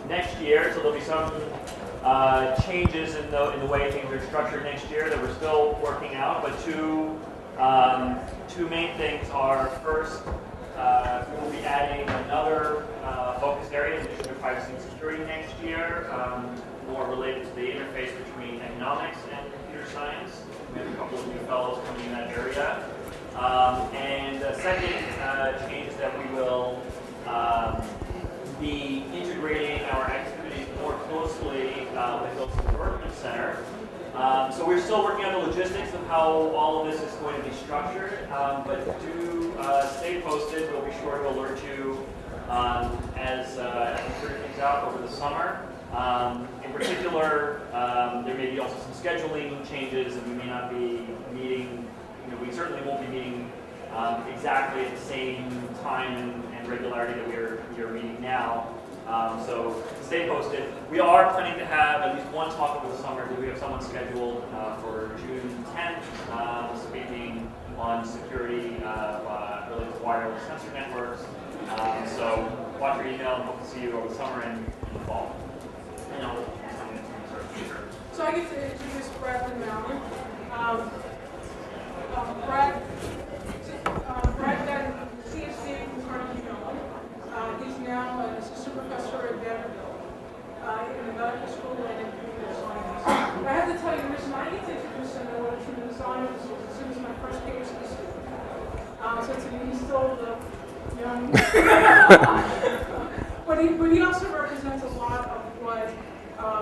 next year, so there'll be some changes in the way things are structured next year that we're still working out. But two main things are, first, we'll be adding another focus area in addition to privacy and security next year, more related to the interface between economics and computer science. We have a couple of new fellows coming in that area. And the second change is that we will be integrating our activities more closely with the Development Center. So we're still working on the logistics of how all of this is going to be structured, but do stay posted. We'll be sure to alert you as we figure things out over the summer. In particular, there may be also some scheduling changes, and we may not be meeting. We certainly won't be meeting exactly at the same time and regularity that we are meeting now. So stay posted. We are planning to have at least one talk over the summer. We have someone scheduled for June 10th, speaking on security related to wireless sensor networks. So watch your email, and hope to see you over the summer and in the fall. So I get to introduce Brad and Malin. Brad got CSC from Carnegie Mellon. He's now an assistant professor at Vanderbilt in the medical school and in computer science. But I have to tell you, the reason I get to introduce him and what a tremendous honor this is, as soon as my first PhD student. So to me, he's still the young. But he also represents a lot of what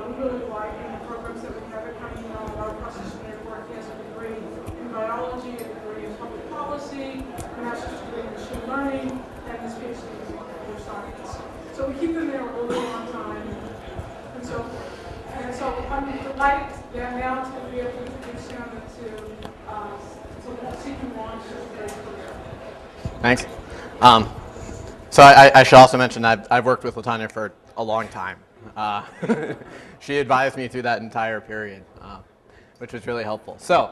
we really like in the programs that we have at Carnegie Mellon. Our cross-disciplinary work. He has a degree in biology, a degree in public policy, a master's degree in machine learning, and his PhD in computer science. So we keep him there a really long time. And so I'm delighted that now to be able to introduce him to see him launch his great career. Thanks. So I should also mention I've worked with LaTanya for a long time. She advised me through that entire period, which was really helpful. So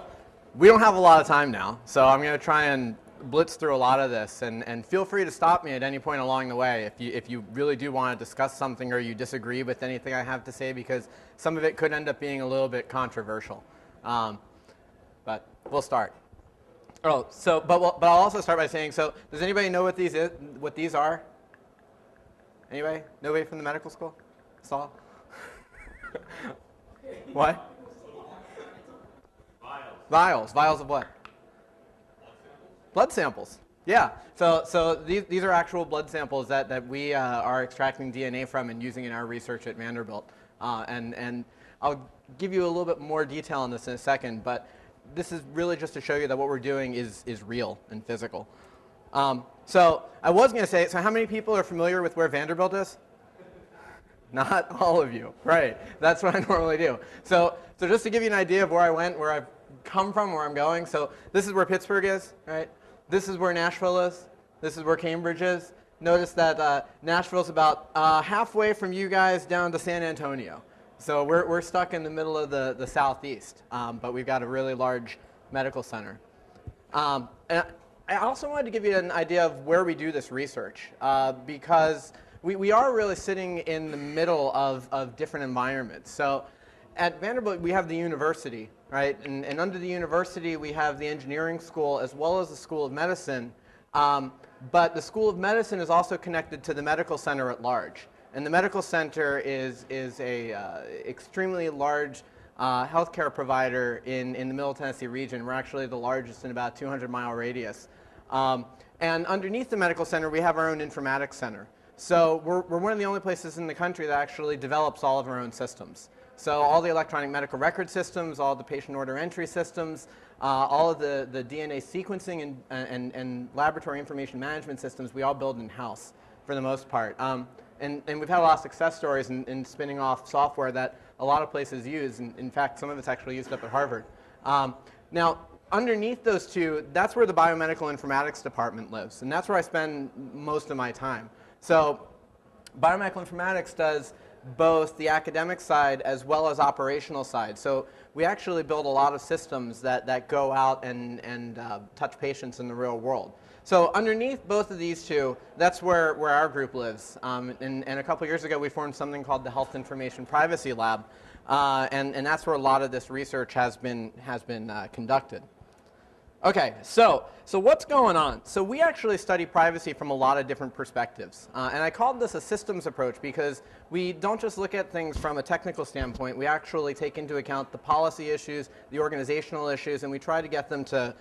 we don't have a lot of time now, so I'm going to try and blitz through a lot of this, and feel free to stop me at any point along the way if you really do want to discuss something or you disagree with anything I have to say, because some of it could end up being a little bit controversial. But we'll start. Oh, so but I'll also start by saying, so does anybody know what these are? Anybody? Nobody from the medical school? Saul? What? Vials. Vials of what? Blood samples. Yeah. So these are actual blood samples that we are extracting DNA from and using in our research at Vanderbilt. And I'll give you a little bit more detail on this in a second, but this is really just to show you that what we're doing is real and physical. So I was going to say, so how many people are familiar with where Vanderbilt is? Not all of you. Right. That's what I normally do. So just to give you an idea of where I went, where I've come from, where I'm going. So this is where Pittsburgh is, right? This is where Nashville is. This is where Cambridge is. Notice that Nashville's about halfway from you guys down to San Antonio. So we're stuck in the middle of the southeast, but we've got a really large medical center. And I also wanted to give you an idea of where we do this research, because we are really sitting in the middle of different environments. So at Vanderbilt, we have the university, right? And under the university, we have the engineering school as well as the School of Medicine. But the School of Medicine is also connected to the medical center at large. And the medical center is a extremely large healthcare provider in the Middle Tennessee region. We're actually the largest in about a 200-mile radius. And underneath the medical center, we have our own informatics center. So we're one of the only places in the country that actually develops all of our own systems. So all the electronic medical record systems, all the patient order entry systems, all of the DNA sequencing and laboratory information management systems, we all build in-house for the most part. And we've had a lot of success stories in spinning off software that a lot of places use. And in fact, some of it's actually used up at Harvard. Now, underneath those two, that's where the biomedical informatics department lives. And that's where I spend most of my time. So biomedical informatics does both the academic side as well as operational side. So we actually build a lot of systems that go out and touch patients in the real world. So underneath both of these two, that's where our group lives. And a couple years ago, we formed something called the Health Information Privacy Lab, and that's where a lot of this research has been conducted. Okay, so what's going on? So we actually study privacy from a lot of different perspectives. And I called this a systems approach because we don't just look at things from a technical standpoint. We actually take into account the policy issues, the organizational issues, and we try to get them to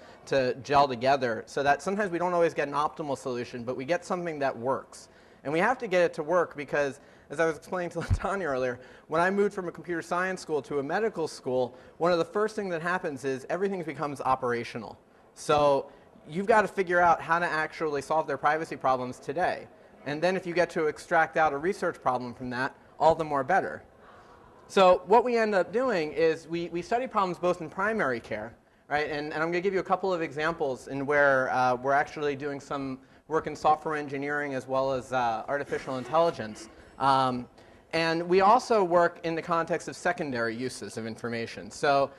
gel together so that sometimes we don't always get an optimal solution, but we get something that works. And we have to get it to work because, as I was explaining to Latanya earlier, when I moved from a computer science school to a medical school, one of the first things that happens is everything becomes operational. So you've got to figure out how to actually solve their privacy problems today. And then if you get to extract out a research problem from that, all the more better. So what we end up doing is we study problems both in primary care, right? And I'm going to give you a couple of examples in where we're actually doing some work in software engineering as well as artificial intelligence. And we also work in the context of secondary uses of information. So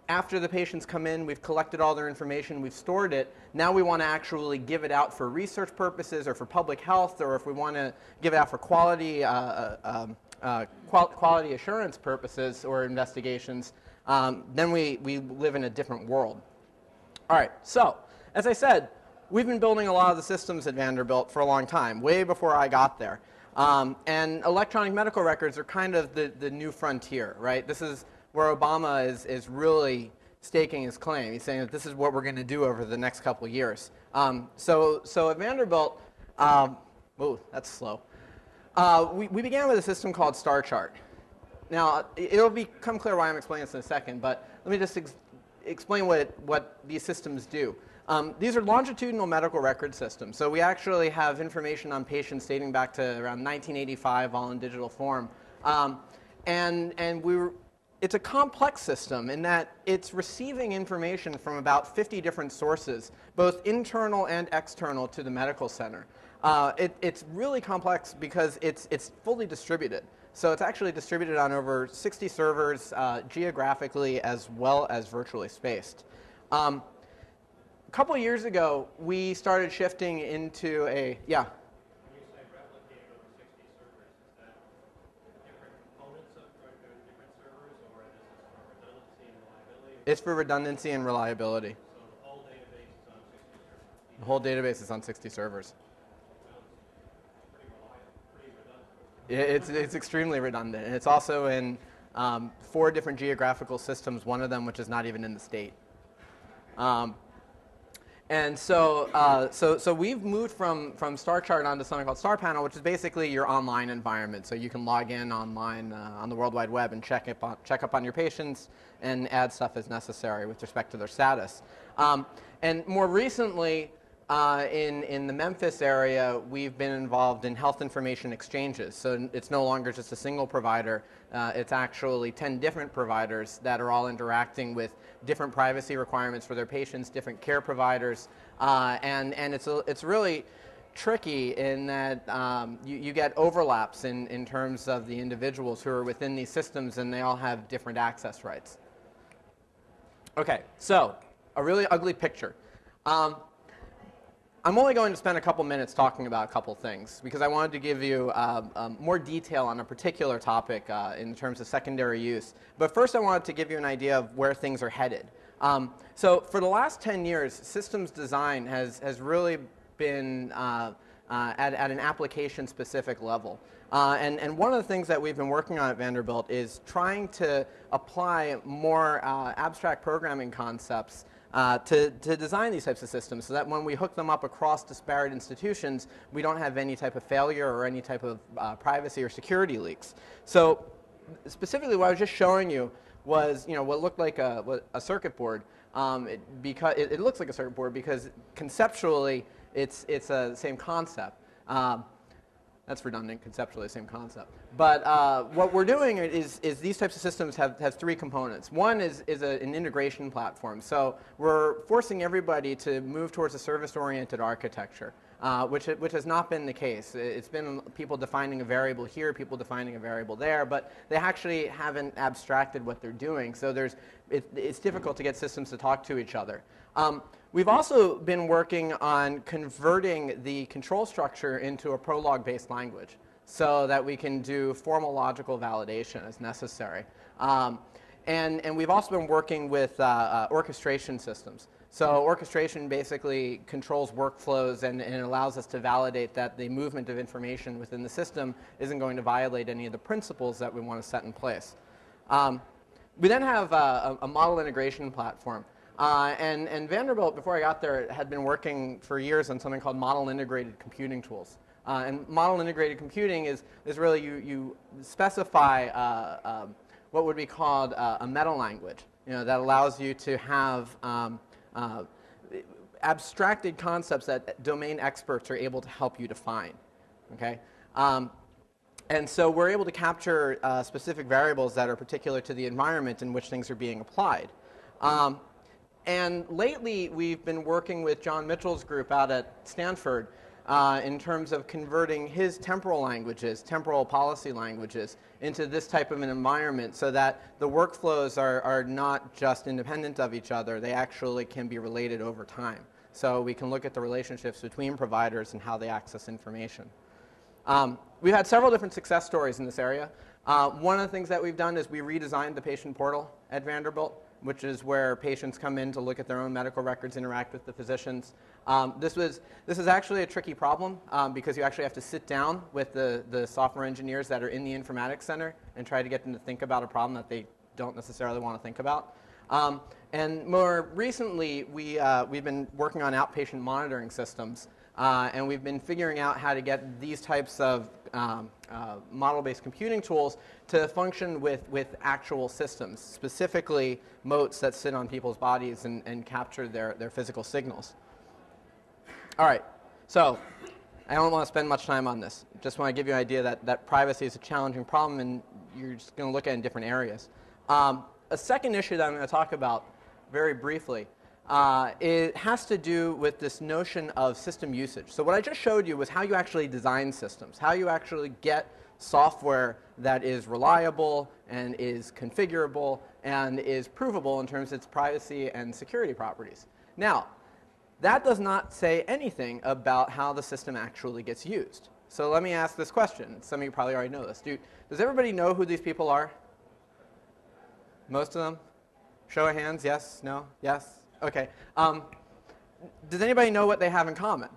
after the patients come in, we've collected all their information, we've stored it. Now we want to actually give it out for research purposes or for public health, or if we want to give it out for quality assurance purposes or investigations, then we live in a different world. All right, so as I said, we've been building a lot of the systems at Vanderbilt for a long time, way before I got there. And electronic medical records are kind of the new frontier, right? This is where Obama is really staking his claim. He's saying that this is what we're going to do over the next couple of years. So at Vanderbilt, oh, that's slow. We began with a system called StarChart. Now, it'll become clear why I'm explaining this in a second, but let me just explain what these systems do. These are longitudinal medical record systems. So we actually have information on patients dating back to around 1985, all in digital form. It's a complex system in that it's receiving information from about 50 different sources, both internal and external to the medical center. It's really complex because it's fully distributed. So it's actually distributed on over 60 servers geographically as well as virtually spaced. A couple of years ago, we started shifting into a, yeah? When you say replicated over 60 servers, is that different components of different servers, or is this for redundancy and reliability? It's for redundancy and reliability. So the whole database is on 60 servers? The whole database is on 60 servers. Pretty redundant. It's extremely redundant. And it's also in 4 different geographical systems, one of them which is not even in the state. And so we've moved from StarChart onto something called StarPanel, which is basically your online environment. So you can log in online on the World Wide Web and check up on your patients and add stuff as necessary with respect to their status. And more recently, in the Memphis area, we've been involved in health information exchanges. So it's no longer just a single provider. It's actually 10 different providers that are all interacting with different privacy requirements for their patients, different care providers. And it's really tricky in that you get overlaps in terms of the individuals who are within these systems, and they all have different access rights. Okay, so a really ugly picture. I'm only going to spend a couple minutes talking about a couple things because I wanted to give you more detail on a particular topic in terms of secondary use. But first I wanted to give you an idea of where things are headed. So for the last 10 years, systems design has really been at an application-specific level. And one of the things that we've been working on at Vanderbilt is trying to apply more abstract programming concepts to design these types of systems so that when we hook them up across disparate institutions, we don't have any type of failure or any type of privacy or security leaks. So specifically what I was just showing you was what looked like a circuit board. It looks like a circuit board because conceptually it's the same concept. That's redundant, conceptually the same concept. But what we're doing is these types of systems have 3 components. One is an integration platform. So we're forcing everybody to move towards a service-oriented architecture. which has not been the case. It's been people defining a variable here, people defining a variable there, but they actually haven't abstracted what they're doing. So it's difficult to get systems to talk to each other. We've also been working on converting the control structure into a Prolog-based language so that we can do formal logical validation as necessary. And we've also been working with orchestration systems. So orchestration basically controls workflows and it allows us to validate that the movement of information within the system isn't going to violate any of the principles that we want to set in place. We then have a model integration platform. And Vanderbilt, before I got there, had been working for years on something called model integrated computing tools. And model integrated computing is really you specify what would be called a meta language, that allows you to have abstracted concepts that domain experts are able to help you define. Okay? And so we're able to capture specific variables that are particular to the environment in which things are being applied. And lately, we've been working with John Mitchell's group out at Stanford in terms of converting his temporal languages, temporal policy languages, into this type of an environment so that the workflows are not just independent of each other. They actually can be related over time. So we can look at the relationships between providers and how they access information. We've had several different success stories in this area. One of the things that we've done is we redesigned the patient portal at Vanderbilt, which is where patients come in to look at their own medical records, interact with the physicians. This is actually a tricky problem because you actually have to sit down with the software engineers that are in the informatics center and try to get them to think about a problem that they don't necessarily want to think about. And more recently, we've been working on outpatient monitoring systems. And we've been figuring out how to get these types of model-based computing tools to function with actual systems, specifically motes that sit on people's bodies and capture their physical signals. All right, so I don't want to spend much time on this. Just want to give you an idea that privacy is a challenging problem, and you're just going to look at it in different areas. A second issue that I'm going to talk about very briefly it has to do with this notion of system usage. So what I just showed you was how you actually design systems, how you actually get software that is reliable and is configurable and is provable in terms of its privacy and security properties. Now, that does not say anything about how the system actually gets used. So let me ask this question. Some of you probably already know this. Does everybody know who these people are? Most of them? Show of hands, yes, no, yes? Okay. Does anybody know what they have in common?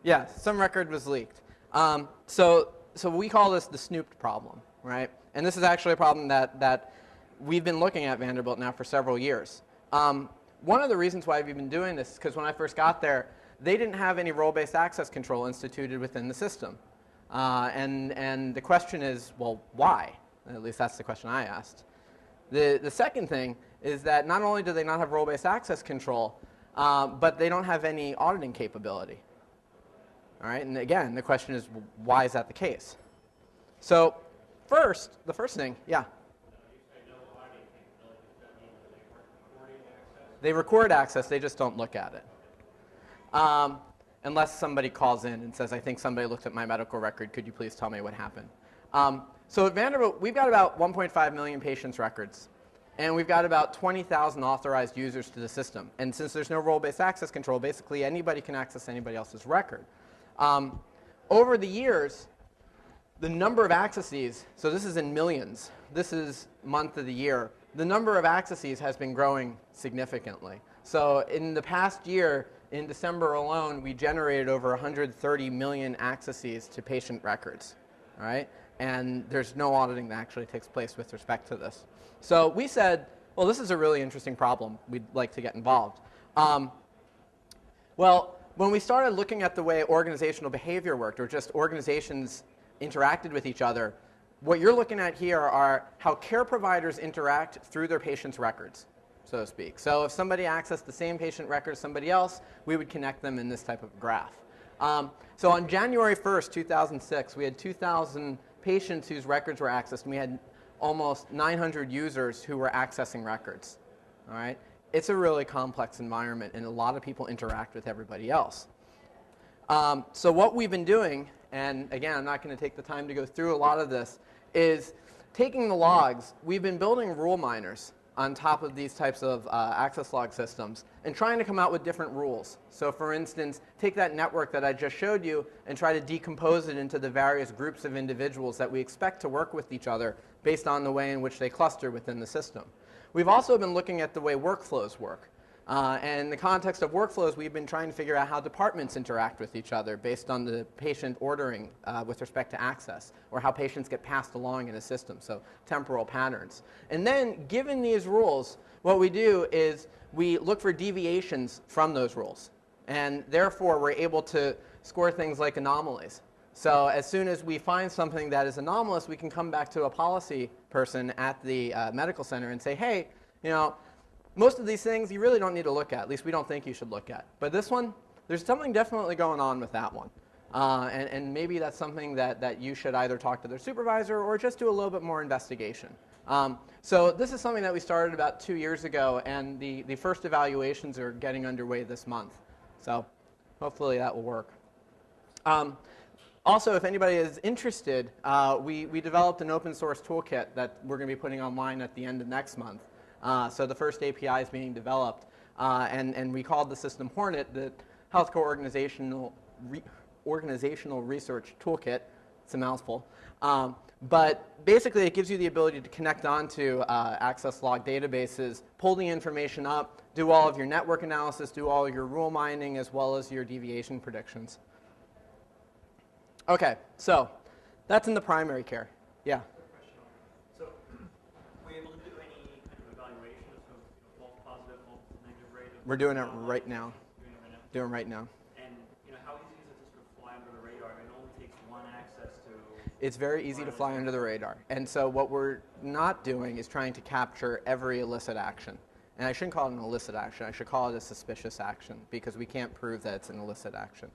Yeah, some record was leaked. So we call this the snooped problem, right? And this is actually a problem that we've been looking at Vanderbilt now for several years. One of the reasons why we've been doing this is because when I first got there, they didn't have any role-based access control instituted within the system. And the question is, well, why? At least that's the question I asked. The second thing is that not only do they not have role-based access control, but they don't have any auditing capability. All right, and again, the question is, why is that the case? So the first thing, yeah? They record access, they just don't look at it. Unless somebody calls in and says, I think somebody looked at my medical record, could you please tell me what happened? So at Vanderbilt, we've got about 1.5 million patients' records. And we've got about 20,000 authorized users to the system. And since there's no role-based access control, basically anybody can access anybody else's record. Over the years, the number of accesses, so this is in millions, this is month of the year, the number of accesses has been growing significantly. So in the past year, in December alone, we generated over 130 million accesses to patient records. All right? And there's no auditing that actually takes place with respect to this. So we said, well, this is a really interesting problem. We'd like to get involved. Well, when we started looking at the way organizational behavior worked, or just organizations interacted with each other, what you're looking at here are how care providers interact through their patients' records, so to speak. So if somebody accessed the same patient record as somebody else, we would connect them in this type of graph. So on January 1st, 2006, we had 2,000 patients whose records were accessed, and we had almost 900 users who were accessing records. All right? it's a really complex environment, and a lot of people interact with everybody else. So what we've been doing, and again, I'm not going to take the time to go through a lot of this, is taking the logs. We've been building rule miners on top of these types of access log systems and trying to come out with different rules. So for instance, take that network that I just showed you and try to decompose it into the various groups of individuals that we expect to work with each other based on the way in which they cluster within the system. We've also been looking at the way workflows work. And in the context of workflows, we've been trying to figure out how departments interact with each other based on the patient ordering with respect to access, or how patients get passed along in a system, so temporal patterns. And then, given these rules, what we do is we look for deviations from those rules. And therefore, we're able to score things like anomalies. So as soon as we find something that is anomalous, we can come back to a policy person at the medical center and say, hey, you know, most of these things you really don't need to look at least we don't think you should look at. But this one, there's something definitely going on with that one. And maybe that's something that you should either talk to their supervisor or just do a little bit more investigation. So this is something that we started about 2 years ago, and the first evaluations are getting underway this month. So hopefully that will work. Also, if anybody is interested, we developed an open source toolkit that we're going to be putting online at the end of next month. So the first API is being developed, and we called the system Hornet, the Healthcare Organizational Research Toolkit. It's a mouthful. But basically, it gives you the ability to connect onto access log databases, pull the information up, do all of your network analysis, do all your rule mining, as well as your deviation predictions. OK, so that's in the primary care. Yeah? So were you able to do any kind of evaluation of false positive, false negative rate? We're doing it right now. Doing it right now? Doing it right now. And how easy is it to sort of fly under the radar? It only takes one access to... It's very easy to fly under the radar. And so what we're not doing is trying to capture every illicit action. And I shouldn't call it an illicit action. I should call it a suspicious action, because we can't prove that it's an illicit action.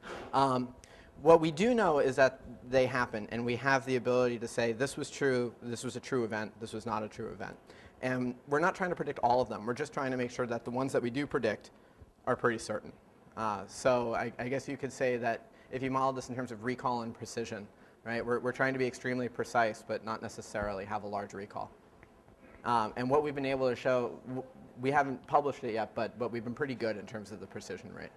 What we do know is that they happen, and we have the ability to say this was true, this was a true event, this was not a true event. And we're not trying to predict all of them. We're just trying to make sure that the ones that we do predict are pretty certain. So I guess you could say that if you model this in terms of recall and precision, right, we're trying to be extremely precise, but not necessarily have a large recall. And what we've been able to show, we haven't published it yet, but we've been pretty good in terms of the precision rate.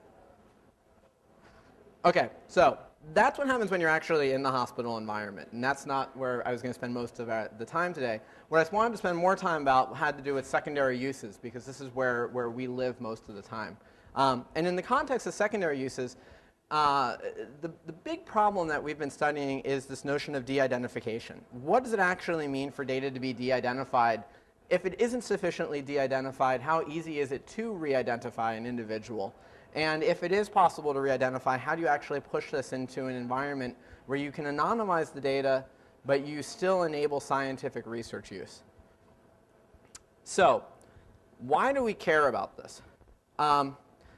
OK, so that's what happens when you're actually in the hospital environment. And that's not where I was going to spend most of the time today. What I wanted to spend more time about had to do with secondary uses, because this is where we live most of the time. And in the context of secondary uses, the big problem that we've been studying is this notion of de-identification. What does it actually mean for data to be de-identified? If it isn't sufficiently de-identified, how easy is it to re-identify an individual? And if it is possible to re-identify, how do you actually push this into an environment where you can anonymize the data, but you still enable scientific research use? So why do we care about this?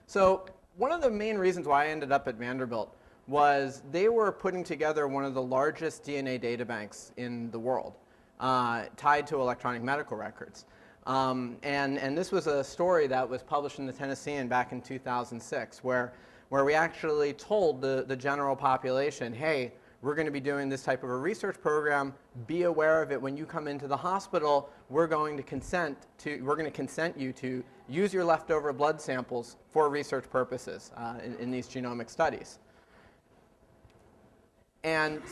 So one of the main reasons why I ended up at Vanderbilt was they were putting together one of the largest DNA databanks in the world, tied to electronic medical records. And this was a story that was published in the Tennessean back in 2006, where we actually told the general population, hey, we're going to be doing this type of a research program. Be aware of it when you come into the hospital. We're going to consent you to use your leftover blood samples for research purposes in these genomic studies. And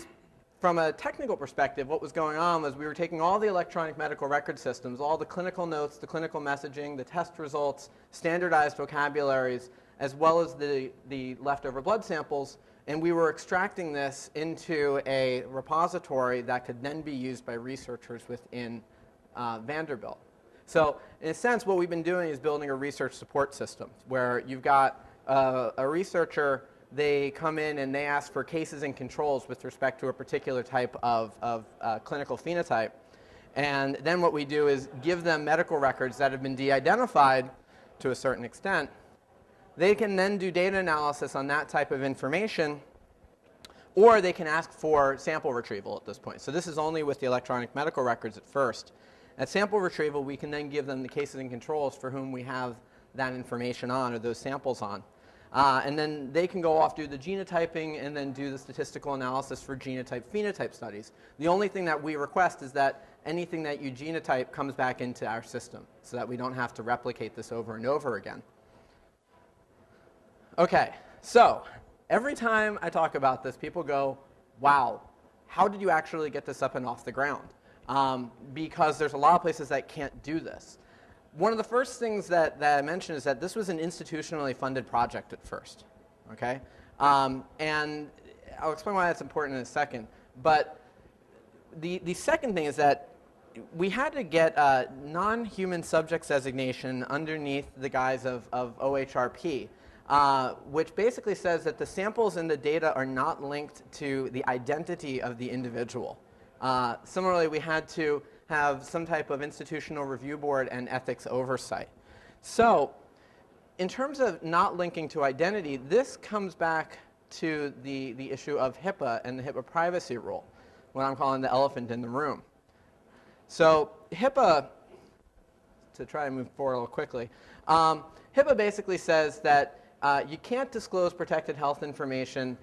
from a technical perspective, what was going on was we were taking all the electronic medical record systems, all the clinical notes, the clinical messaging, the test results, standardized vocabularies, as well as the leftover blood samples, and we were extracting this into a repository that could then be used by researchers within Vanderbilt. So in a sense, what we've been doing is building a research support system, where you've got a researcher. They come in and they ask for cases and controls with respect to a particular type of clinical phenotype. And then what we do is give them medical records that have been de-identified to a certain extent. They can then do data analysis on that type of information, or they can ask for sample retrieval at this point. So this is only with the electronic medical records at first. At sample retrieval, we can then give them the cases and controls for whom we have that information on, or those samples on. And then they can go off, do the genotyping, and then do the statistical analysis for genotype-phenotype studies. The only thing that we request is that anything that you genotype comes back into our system so that we don't have to replicate this over and over again. Okay, so every time I talk about this, people go, wow, how did you actually get this up and off the ground? Because there's a lot of places that can't do this. One of the first things that I mentioned is that this was an institutionally funded project at first, okay? And I'll explain why that's important in a second. But the second thing is that we had to get a non-human subjects designation underneath the guise of OHRP, which basically says that the samples in the data are not linked to the identity of the individual. Similarly, we had to have some type of institutional review board and ethics oversight. So in terms of not linking to identity, this comes back to the issue of HIPAA and the HIPAA privacy rule, what I'm calling the elephant in the room. So HIPAA, to try and move forward a little quickly, HIPAA basically says that you can't disclose protected health information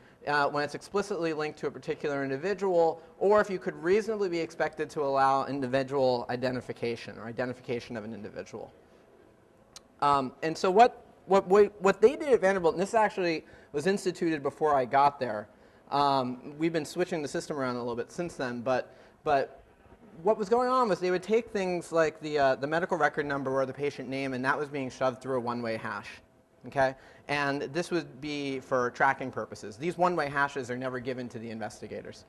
when it's explicitly linked to a particular individual, or if you could reasonably be expected to allow individual identification or identification of an individual. And so what they did at Vanderbilt, and this actually was instituted before I got there. We've been switching the system around a little bit since then, but what was going on was they would take things like the medical record number or the patient name, and that was being shoved through a one-way hash. Okay? And this would be for tracking purposes. These one-way hashes are never given to the investigators.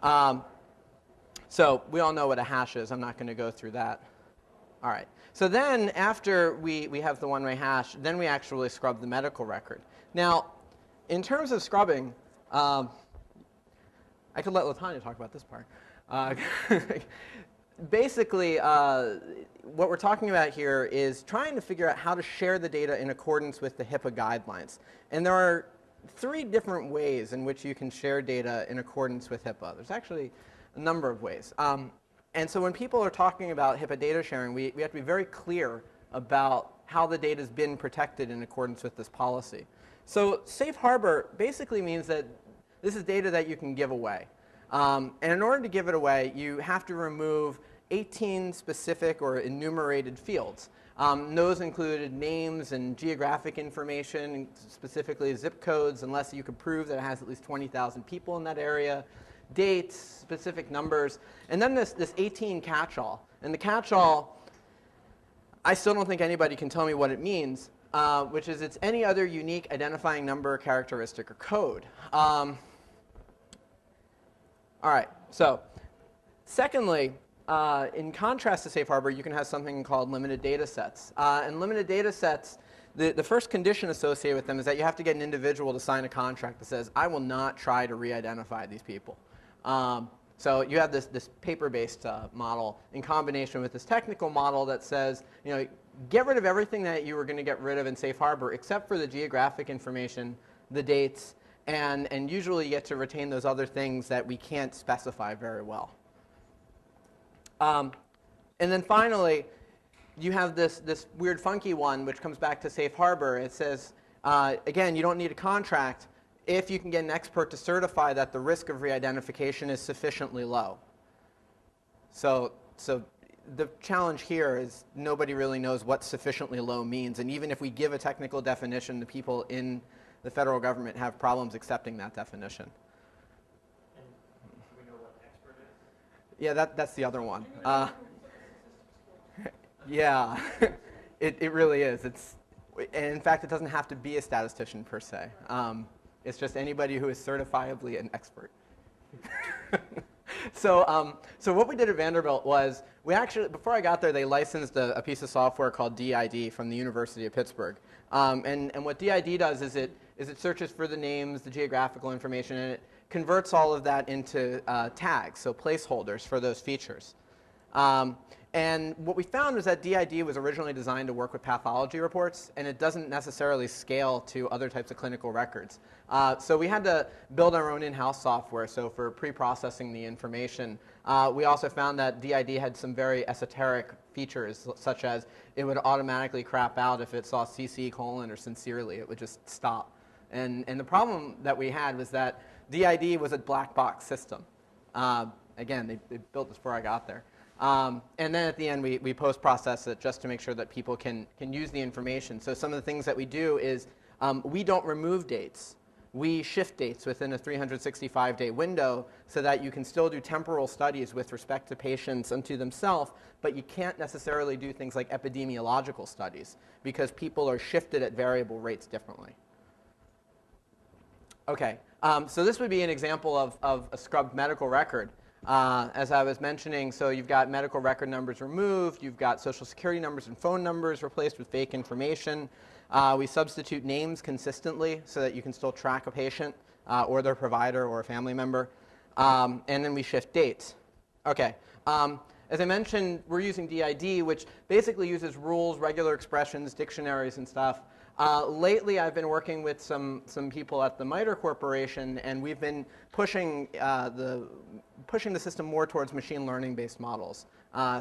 So we all know what a hash is. I'm not going to go through that. All right. So then after we have the one-way hash, then we actually scrub the medical record. Now, in terms of scrubbing, I could let LaTanya talk about this part. Basically, what we're talking about here is trying to figure out how to share the data in accordance with the HIPAA guidelines. And there are 3 different ways in which you can share data in accordance with HIPAA. There's actually a number of ways. And so when people are talking about HIPAA data sharing, we have to be very clear about how the data has been protected in accordance with this policy. So safe harbor basically means that this is data that you can give away. And in order to give it away, you have to remove 18 specific or enumerated fields. Those included names and geographic information, specifically zip codes, unless you could prove that it has at least 20,000 people in that area, dates, specific numbers, and then this 18 catch-all. And the catch-all, I still don't think anybody can tell me what it means, which is it's any other unique identifying number, characteristic, or code. All right, so secondly, in contrast to safe harbor, you can have something called limited data sets. And limited data sets, the first condition associated with them is that you have to get an individual to sign a contract that says, I will not try to re-identify these people. So you have this paper-based model in combination with this technical model that says, get rid of everything that you were going to get rid of in safe harbor except for the geographic information, the dates, and usually you get to retain those other things that we can't specify very well. And then finally, you have this weird funky one which comes back to safe harbor. It says, again, you don't need a contract if you can get an expert to certify that the risk of re-identification is sufficiently low. So the challenge here is nobody really knows what sufficiently low means. And even if we give a technical definition, the people in the federal government have problems accepting that definition. And do we know what expert is? Yeah, that's the other one. Yeah, it really is. And in fact, it doesn't have to be a statistician per se. It's just anybody who is certifiably an expert. So what we did at Vanderbilt was we actually, before I got there, they licensed a piece of software called DID from the University of Pittsburgh. And what DID does is it searches for the names, the geographical information, and it converts all of that into tags, so placeholders for those features. And what we found was that DID was originally designed to work with pathology reports, and it doesn't necessarily scale to other types of clinical records. So we had to build our own in-house software. So for pre-processing the information, we also found that DID had some very esoteric features, such as it would automatically crap out if it saw CC colon or sincerely. It would just stop. And the problem that we had was that DID was a black box system. Again, they built this before I got there. And then at the end, we post-process it just to make sure that people can use the information. So some of the things that we do is we don't remove dates. We shift dates within a 365-day window so that you can still do temporal studies with respect to patients unto themselves, but you can't necessarily do things like epidemiological studies because people are shifted at variable rates differently. Okay, so this would be an example of a scrubbed medical record. As I was mentioning, so you've got medical record numbers removed, you've got social security numbers and phone numbers replaced with fake information. We substitute names consistently so that you can still track a patient or their provider or a family member. And then we shift dates. Okay. As I mentioned, we're using DID, which basically uses rules, regular expressions, dictionaries, and stuff. Lately, I've been working with some people at the MITRE Corporation, and we've been pushing the system more towards machine learning-based models.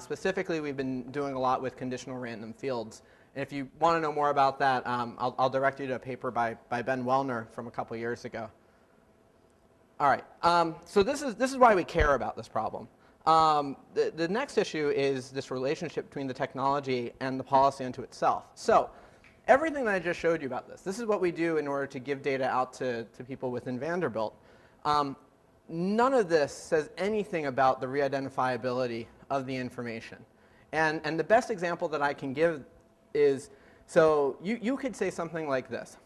Specifically, we've been doing a lot with conditional random fields. And if you want to know more about that, I'll direct you to a paper by Ben Wellner from a couple years ago. All right, so this is why we care about this problem. The next issue is this relationship between the technology and the policy unto itself. So everything that I just showed you about this is what we do in order to give data out to people within Vanderbilt. None of this says anything about the re-identifiability of the information. And the best example that I can give is, so you could say something like this.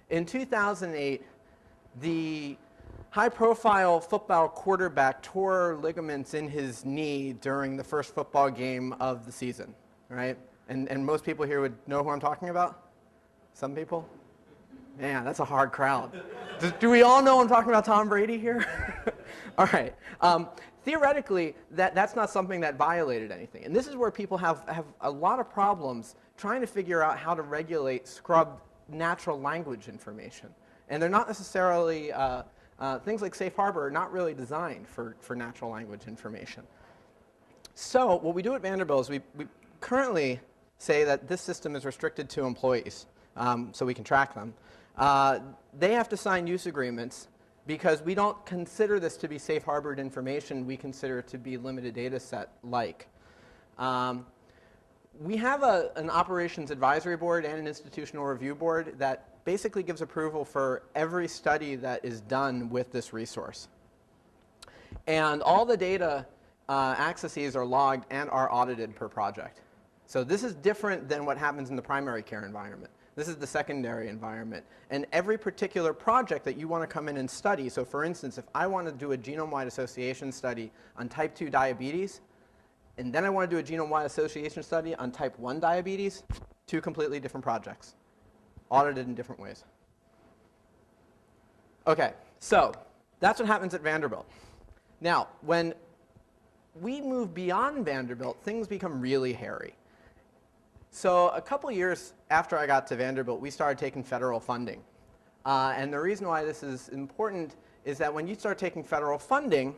In 2008, the high-profile football quarterback tore ligaments in his knee during the first football game of the season, right? And most people here would know who I'm talking about? Some people? Man, that's a hard crowd. Do we all know I'm talking about Tom Brady here? All right. Theoretically, that's not something that violated anything. And this is where people have a lot of problems trying to figure out how to regulate scrubbed natural language information. And they're not necessarily, things like safe harbor are not really designed for natural language information. So what we do at Vanderbilt is we currently say that this system is restricted to employees, so we can track them. They have to sign use agreements because we don't consider this to be safe harbored information. We consider it to be limited data set like. We have an operations advisory board and an institutional review board that basically gives approval for every study that is done with this resource. And all the data accesses are logged and are audited per project. So this is different than what happens in the primary care environment. This is the secondary environment. And every particular project that you want to come in and study, so for instance, if I want to do a genome-wide association study on type 2 diabetes, and then I want to do a genome-wide association study on type 1 diabetes, two completely different projects, audited in different ways. Okay, so that's what happens at Vanderbilt. Now, when we move beyond Vanderbilt, things become really hairy. So a couple years after I got to Vanderbilt, we started taking federal funding. And the reason why this is important is that when you start taking federal funding,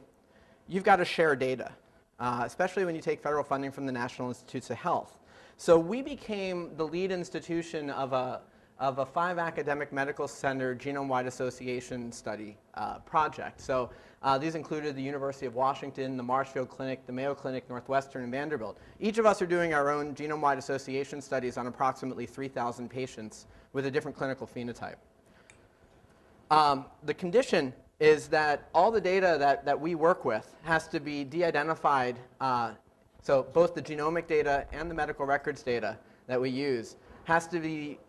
you've got to share data, especially when you take federal funding from the National Institutes of Health. So we became the lead institution of a 5 academic medical center genome-wide association study project. So these included the University of Washington, the Marshfield Clinic, the Mayo Clinic, Northwestern, and Vanderbilt. Each of us are doing our own genome-wide association studies on approximately 3,000 patients with a different clinical phenotype. The condition is that all the data that we work with has to be de-identified. So both the genomic data and the medical records data that we use has to be,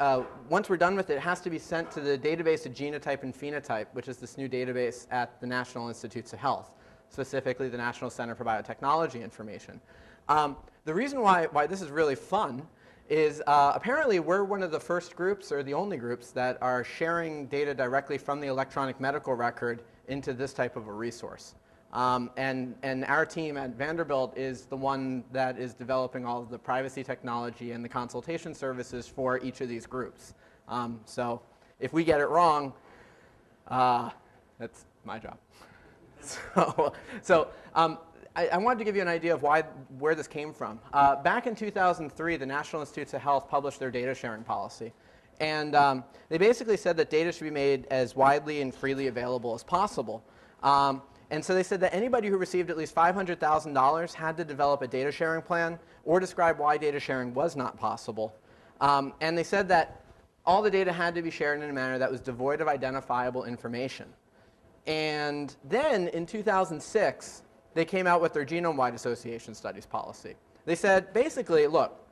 once we're done with it, has to be sent to the database of genotype and phenotype, which is this new database at the National Institutes of Health, specifically the National Center for Biotechnology Information. The reason why this is really fun is apparently we're one of the first groups, or the only groups, that are sharing data directly from the electronic medical record into this type of a resource. And our team at Vanderbilt is the one that is developing all of the privacy technology and the consultation services for each of these groups. So if we get it wrong, that's my job. So I wanted to give you an idea of where this came from. Back in 2003, the National Institutes of Health published their data sharing policy. And they basically said that data should be made as widely and freely available as possible. And so they said that anybody who received at least $500,000 had to develop a data sharing plan or describe why data sharing was not possible. And they said that all the data had to be shared in a manner that was devoid of identifiable information. And then in 2006, they came out with their genome-wide association studies policy. They said, basically, look,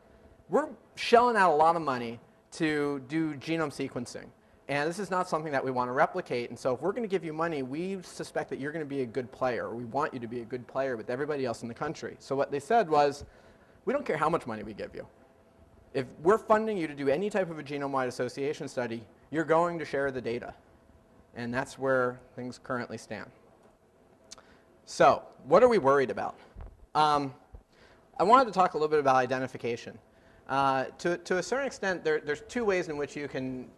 we're shelling out a lot of money to do genome sequencing. And this is not something that we want to replicate. And so if we're going to give you money, we suspect that you're going to be a good player, or we want you to be a good player with everybody else in the country. So what they said was, we don't care how much money we give you. If we're funding you to do any type of a genome-wide association study, you're going to share the data. And that's where things currently stand. So what are we worried about? I wanted to talk a little bit about identification. To a certain extent, there's two ways in which you can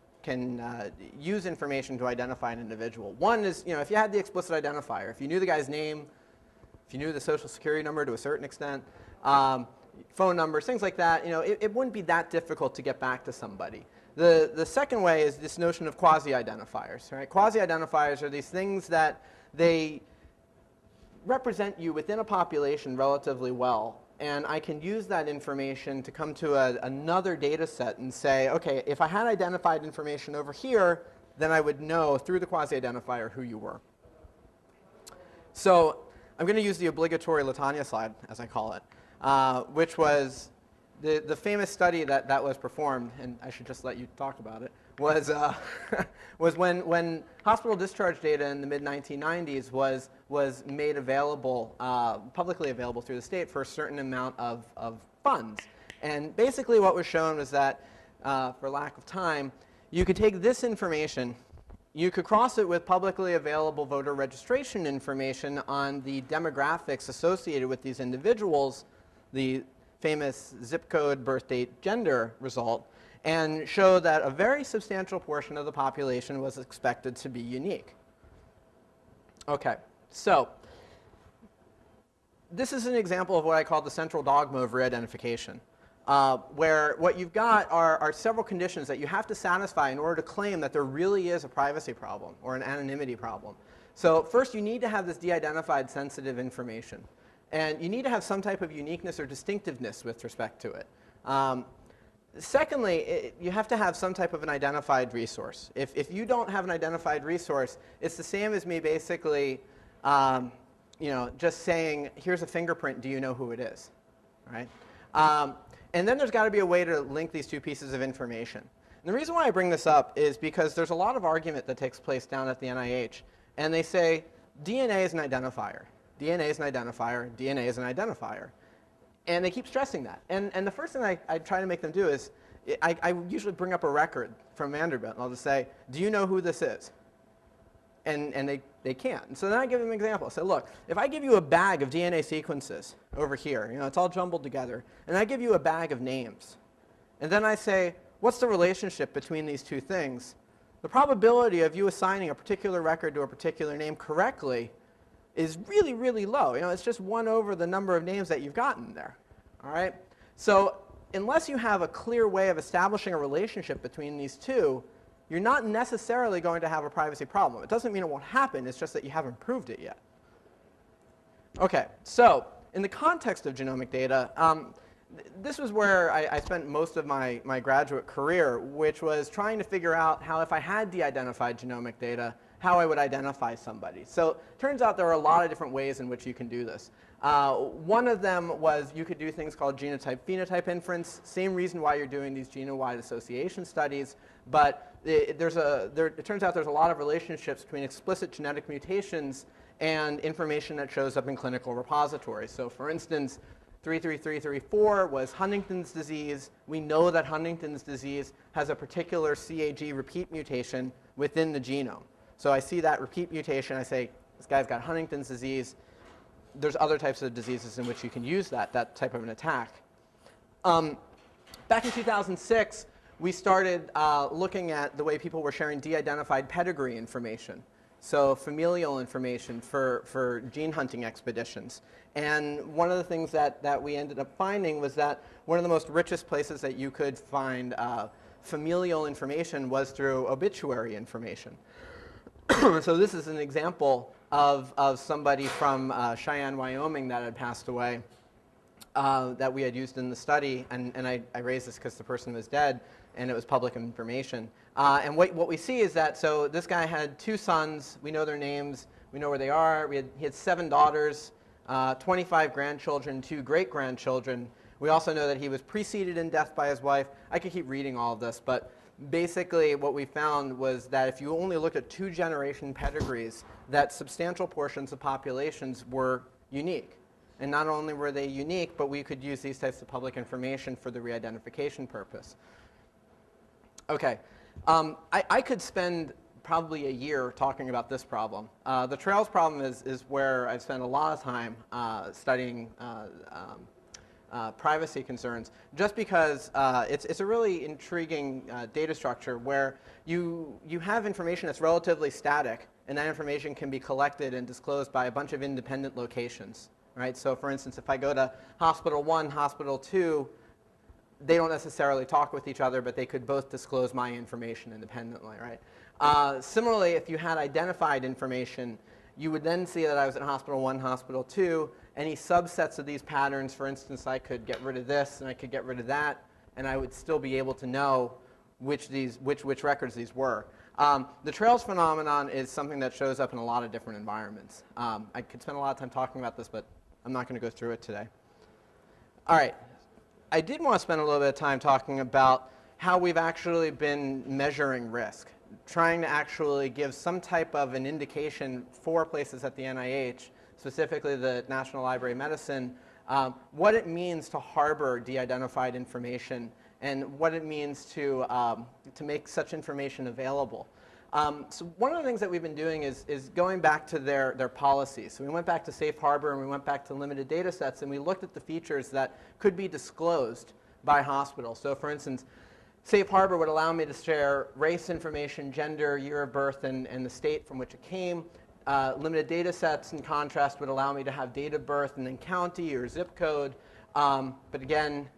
use information to identify an individual. One is, if you had the explicit identifier, if you knew the guy's name, if you knew the social security number to a certain extent, phone numbers, things like that, it wouldn't be that difficult to get back to somebody. The second way is this notion of quasi-identifiers. Right? Quasi-identifiers are these things that they represent you within a population relatively well. And I can use that information to come to another data set and say, OK, if I had identified information over here, then I would know through the quasi-identifier who you were. So I'm going to use the obligatory Latanya slide, as I call it, which was the famous study that was performed, and I should just let you talk about it, was when hospital discharge data in the mid-1990s was made available, publicly available through the state for a certain amount of funds. And basically what was shown was that, for lack of time, you could take this information, you could cross it with publicly available voter registration information on the demographics associated with these individuals, the famous zip code, birth date, gender result, and show that a very substantial portion of the population was expected to be unique. OK, so this is an example of what I call the central dogma of re-identification, where what you've got are several conditions that you have to satisfy in order to claim that there really is a privacy problem or an anonymity problem. So first, you need to have this de-identified sensitive information. And you need to have some type of uniqueness or distinctiveness with respect to it. Secondly, you have to have some type of an identified resource. If you don't have an identified resource, it's the same as me basically just saying, here's a fingerprint, do you know who it is? Right? And then there's got to be a way to link these two pieces of information. And the reason why I bring this up is because there's a lot of argument that takes place down at the NIH. And they say, DNA is an identifier. DNA is an identifier, DNA is an identifier. And they keep stressing that. And the first thing I try to make them do is, I usually bring up a record from Vanderbilt, and I'll just say, do you know who this is? And they can't. And so then I give them an example. I say, look, if I give you a bag of DNA sequences over here, it's all jumbled together, and I give you a bag of names, and then I say, what's the relationship between these two things? The probability of you assigning a particular record to a particular name correctly is really, really low. It's just 1 over the number of names that you've gotten there. All right? So unless you have a clear way of establishing a relationship between these two, you're not necessarily going to have a privacy problem. It doesn't mean it won't happen. It's just that you haven't proved it yet. OK, so in the context of genomic data, this was where I spent most of my graduate career, which was trying to figure out how, if I had de-identified genomic data, how I would identify somebody. So it turns out there are a lot of different ways in which you can do this. One of them was you could do things called genotype-phenotype inference. Same reason why you're doing these genome-wide association studies. But it turns out there's a lot of relationships between explicit genetic mutations and information that shows up in clinical repositories. So for instance, 33334 was Huntington's disease. We know that Huntington's disease has a particular CAG repeat mutation within the genome. So I see that repeat mutation. I say, this guy's got Huntington's disease. There's other types of diseases in which you can use that type of an attack. Back in 2006, we started looking at the way people were sharing de-identified pedigree information. so familial information for gene hunting expeditions. And one of the things that we ended up finding was that one of the most richest places that you could find familial information was through obituary information. So this is an example of somebody from Cheyenne, Wyoming that had passed away that we had used in the study. And I raised this because the person was dead, and it was public information. And what we see is that, so this guy had 2 sons. We know their names. We know where they are. He had 7 daughters, 25 grandchildren, 2 great-grandchildren. We also know that he was preceded in death by his wife. I could keep reading all of this, but basically what we found was that if you only looked at 2-generation pedigrees, that substantial portions of populations were unique. And not only were they unique, but we could use these types of public information for the re-identification purpose. Okay, I could spend probably a year talking about this problem. The trails problem is where I've spent a lot of time studying privacy concerns, just because it's a really intriguing data structure where you have information that's relatively static, and that information can be collected and disclosed by a bunch of independent locations. Right? So for instance, if I go to hospital 1, hospital 2, they don't necessarily talk with each other, but they could both disclose my information independently. Right? Similarly, if you had identified information, you would then see that I was at hospital 1, hospital 2. Any subsets of these patterns, for instance, I could get rid of this and I could get rid of that, and I would still be able to know which records these were. The trails phenomenon is something that shows up in a lot of different environments. I could spend a lot of time talking about this, but I'm not going to go through it today. All right. I did want to spend a little bit of time talking about how we've actually been measuring risk, trying to actually give some type of an indication for places at the NIH, specifically the National Library of Medicine, what it means to harbor de-identified information and what it means to make such information available. So one of the things that we've been doing is going back to their policies. So we went back to safe harbor and we went back to limited data sets, and we looked at the features that could be disclosed by hospitals. So for instance, safe harbor would allow me to share race information, gender, year of birth, and the state from which it came. Limited data sets, in contrast, would allow me to have date of birth and then county or zip code. But again,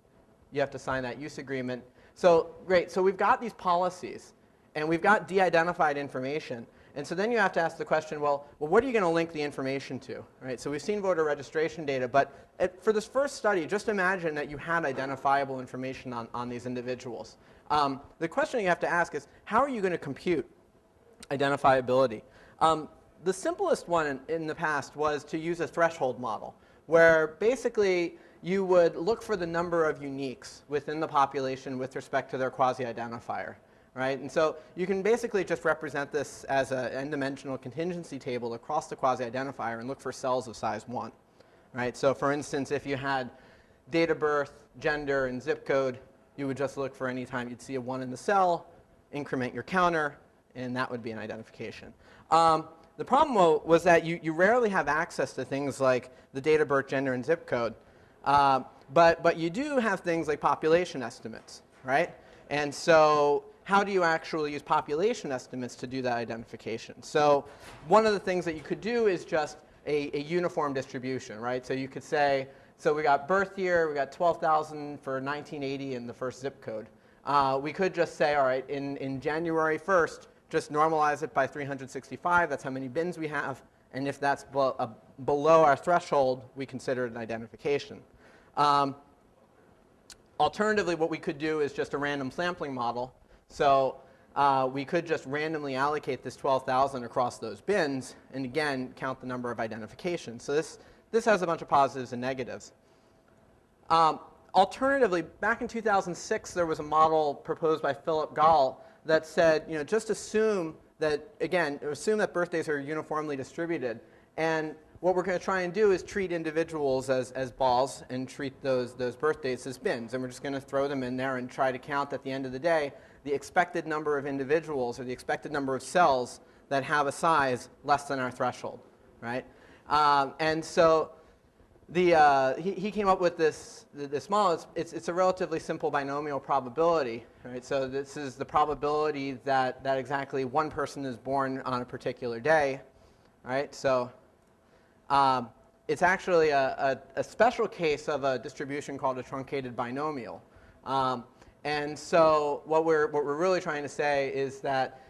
you have to sign that use agreement. So great. So we've got these policies, and we've got de-identified information. And so then you have to ask the question, well, what are you going to link the information to? Right? So we've seen voter registration data, but for this first study, just imagine that you had identifiable information on these individuals. The question you have to ask is, how are you going to compute identifiability? The simplest one in the past was to use a threshold model, where basically you would look for the number of uniques within the population with respect to their quasi-identifier. Right? And so you can basically just represent this as an n-dimensional contingency table across the quasi-identifier and look for cells of size 1. Right? So for instance, if you had date of birth, gender, and zip code, you would just look for any time you'd see a 1 in the cell, increment your counter, and that would be an identification. The problem was that you rarely have access to things like the date of birth, gender, and zip code. But you do have things like population estimates. Right? And so how do you actually use population estimates to do that identification? So one of the things that you could do is just a uniform distribution, right? So you could say, so we got birth year, we got 12,000 for 1980 in the first zip code. We could just say, all right, in January 1st, just normalize it by 365. That's how many bins we have. And if that's below our threshold, we consider it an identification. Alternatively, what we could do is just a random sampling model. So we could just randomly allocate this 12,000 across those bins, and again, count the number of identifications. So this has a bunch of positives and negatives. Alternatively, back in 2006, there was a model proposed by Philip Gall that said, just assume that, again, assume that birthdays are uniformly distributed. And what we're going to try and do is treat individuals as balls and treat those birthdays as bins. And we're just going to throw them in there and try to count at the end of the day the expected number of individuals or the expected number of cells that have a size less than our threshold, right? And so he came up with this model. It's a relatively simple binomial probability, right? So this is the probability that exactly one person is born on a particular day, right? So it's actually a special case of a distribution called a truncated binomial. And so what we're really trying to say is that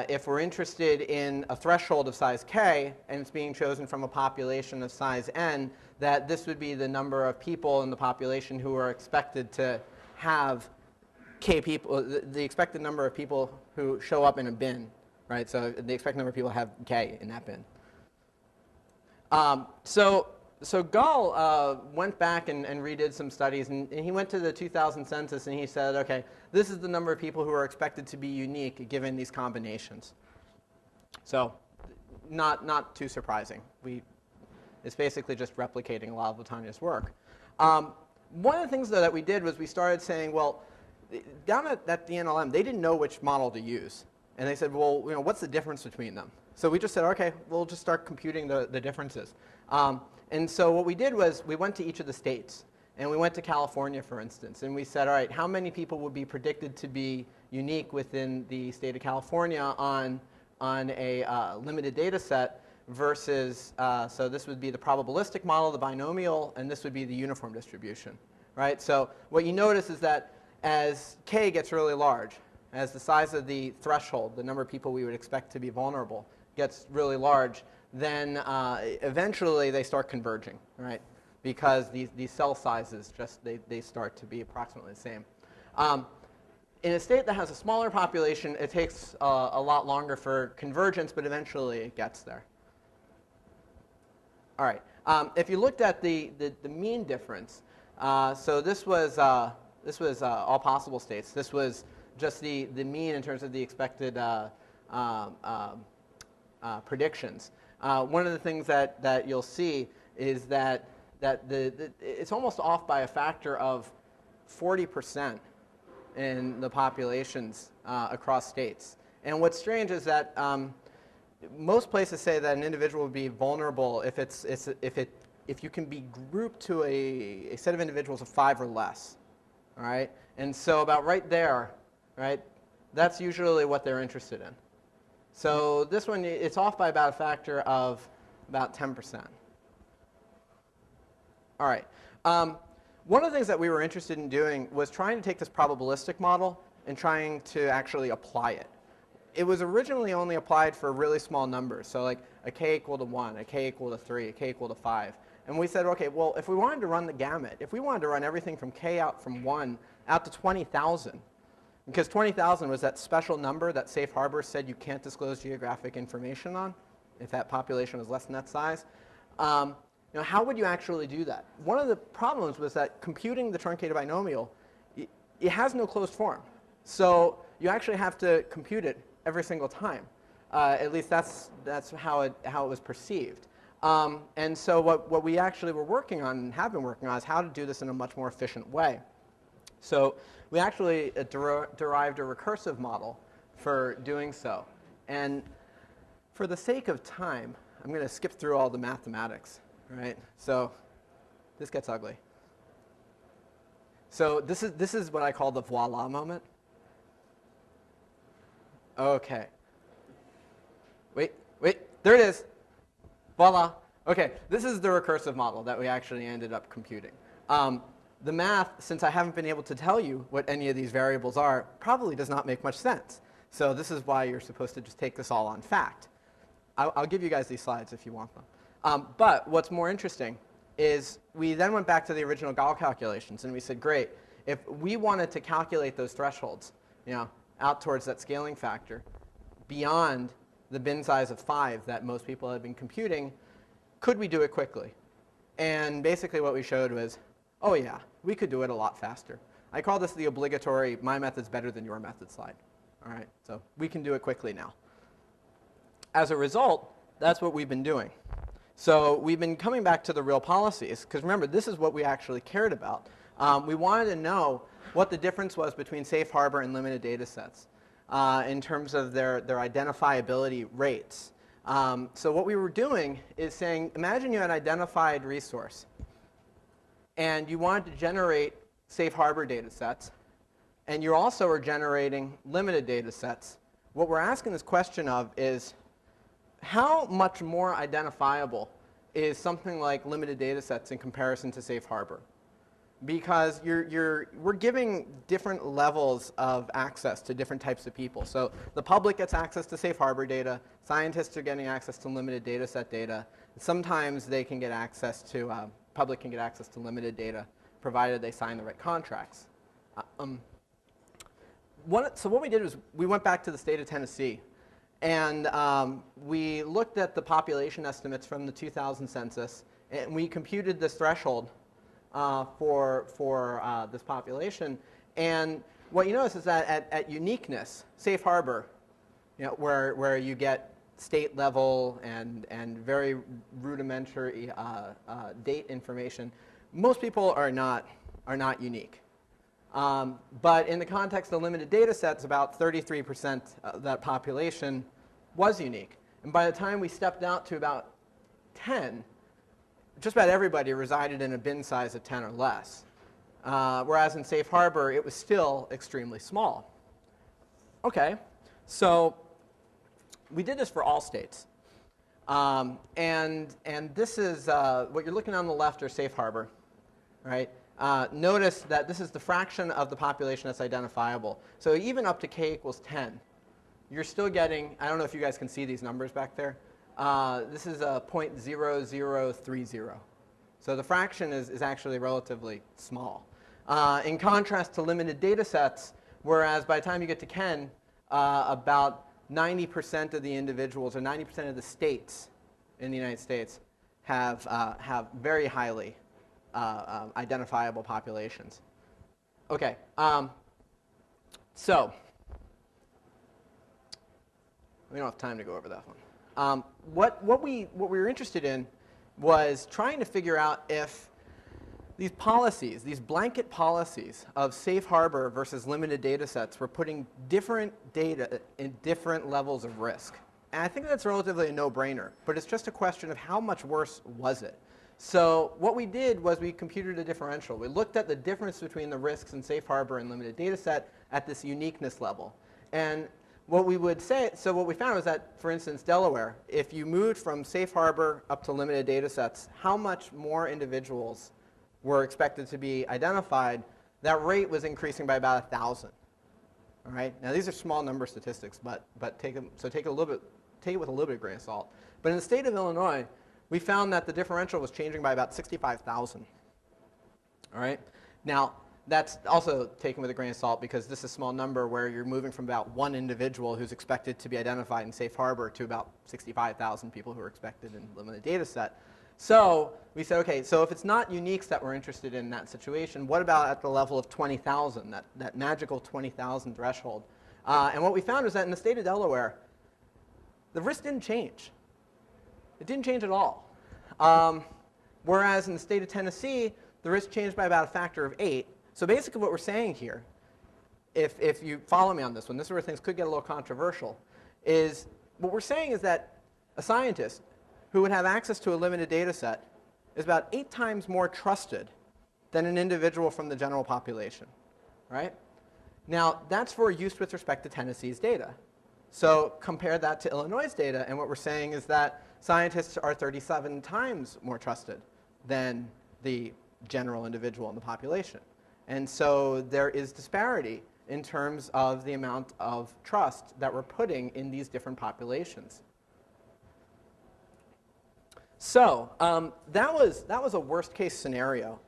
if we're interested in a threshold of size k, and it's being chosen from a population of size n, that this would be the number of people in the population who are expected to have k people, the expected number of people who show up in a bin, right? So the expected number of people have k in that bin. So Gall went back and redid some studies, and he went to the 2000 census and he said, okay, this is the number of people who are expected to be unique given these combinations. So not too surprising. It's basically just replicating a lot of Latania's work. One of the things, though, that we did was we started saying, well, down at the NLM, they didn't know which model to use. And they said, well, what's the difference between them? So we just said, okay, we'll just start computing the differences. And so what we did was we went to each of the states. And we went to California, for instance. And we said, all right, how many people would be predicted to be unique within the state of California on a limited data set versus, so this would be the probabilistic model, the binomial, and this would be the uniform distribution, right? So what you notice is that as k gets really large, as the size of the threshold, the number of people we would expect to be vulnerable, gets really large, then eventually they start converging, right? Because these cell sizes just, they start to be approximately the same. In a state that has a smaller population, it takes a lot longer for convergence, but eventually it gets there. All right. If you looked at the mean difference, so this was all possible states. This was just the mean in terms of the expected predictions. One of the things that you'll see is that it's almost off by a factor of 40% in the populations across states. And what's strange is that most places say that an individual would be vulnerable if you can be grouped to a set of individuals of 5 or less. All right? And so about right there, right, that's usually what they're interested in. So this one, it's off by about a factor of about 10%. All right. One of the things that we were interested in doing was trying to take this probabilistic model and trying to actually apply it. It was originally only applied for really small numbers, so like a k equal to 1, a k equal to 3, a k equal to 5. And we said, okay, well, if we wanted to run the gamut, if we wanted to run everything from k out from 1 out to 20,000, because 20,000 was that special number that Safe Harbor said you can't disclose geographic information on if that population was less than that size. How would you actually do that? One of the problems was that computing the truncated binomial, it has no closed form. So you actually have to compute it every single time. At least that's how it was perceived. And so what we actually were working on and have been working on is how to do this in a much more efficient way. So we actually derived a recursive model for doing so. And for the sake of time, I'm going to skip through all the mathematics. Right? So this gets ugly. So this is what I call the voila moment. Okay. Wait, there it is. Voila. Okay, this is the recursive model that we actually ended up computing. The math, since I haven't been able to tell you what any of these variables are, probably does not make much sense. So this is why you're supposed to just take this all on fact. I'll give you guys these slides if you want them. But what's more interesting is we then went back to the original Gall calculations and we said, great, if we wanted to calculate those thresholds, out towards that scaling factor, beyond the bin size of 5 that most people had been computing, could we do it quickly? And basically what we showed was, oh yeah, we could do it a lot faster. I call this the obligatory my method's better than your method slide. All right, so we can do it quickly now. As a result, that's what we've been doing. So we've been coming back to the real policies, because remember, this is what we actually cared about. We wanted to know what the difference was between safe harbor and limited data sets in terms of their identifiability rates. So what we were doing is saying, imagine you had an identified resource, and you wanted to generate safe harbor data sets, and you also are generating limited data sets, what we're asking this question of is how much more identifiable is something like limited data sets in comparison to safe harbor? Because we're giving different levels of access to different types of people. So the public gets access to safe harbor data. Scientists are getting access to limited data set data. Sometimes they can get access to, public can get access to limited data, provided they sign the right contracts. So what we did was we went back to the state of Tennessee, and we looked at the population estimates from the 2000 census, and we computed this threshold for this population. And what you notice is that at uniqueness, safe harbor, where you get state level and very rudimentary date information, most people are not unique. But in the context of limited data sets, about 33% of that population was unique. And by the time we stepped out to about 10, just about everybody resided in a bin size of 10 or less. Whereas in safe harbor, it was still extremely small. OK, so we did this for all states. And this is what you're looking on the left are safe harbor, right? Notice that this is the fraction of the population that's identifiable. So even up to k equals 10, you're still getting, I don't know if you guys can see these numbers back there. This is a 0.0030. So the fraction is actually relatively small. In contrast to limited data sets, whereas by the time you get to 10, about 90% of the individuals or 90% of the states in the United States have very highly identifiable populations. OK, so we don't have time to go over that one. What we were interested in was trying to figure out if these policies, these blanket policies of safe harbor versus limited data sets were putting different data in different levels of risk. And I think that's relatively a no-brainer, but it's just a question of how much worse was it. So what we did was we computed a differential. We looked at the difference between the risks in safe harbor and limited data set at this uniqueness level. And what we would say, so what we found was that, for instance, Delaware, if you moved from safe harbor up to limited data sets, how much more individuals were expected to be identified? That rate was increasing by about 1,000. All right. Now these are small number statistics, but take it with a little bit of grain of salt. But in the state of Illinois, we found that the differential was changing by about 65,000. All right. Now that's also taken with a grain of salt because this is a small number where you're moving from about one individual who's expected to be identified in safe harbor to about 65,000 people who are expected in limited data set. So we said, OK, so if it's not uniques that we're interested in that situation, what about at the level of 20,000, that magical 20,000 threshold? And what we found was that in the state of Delaware, the risk didn't change. It didn't change at all. Whereas in the state of Tennessee, the risk changed by about a factor of 8. So basically what we're saying here, if you follow me on this one, this is where things could get a little controversial, is what we're saying is that a scientist who would have access to a limited data set is about 8 times more trusted than an individual from the general population, right? Now, that's for use with respect to Tennessee's data. So compare that to Illinois' data, and what we're saying is that scientists are 37 times more trusted than the general individual in the population. And so there is disparity in terms of the amount of trust that we're putting in these different populations. So that was a worst case scenario.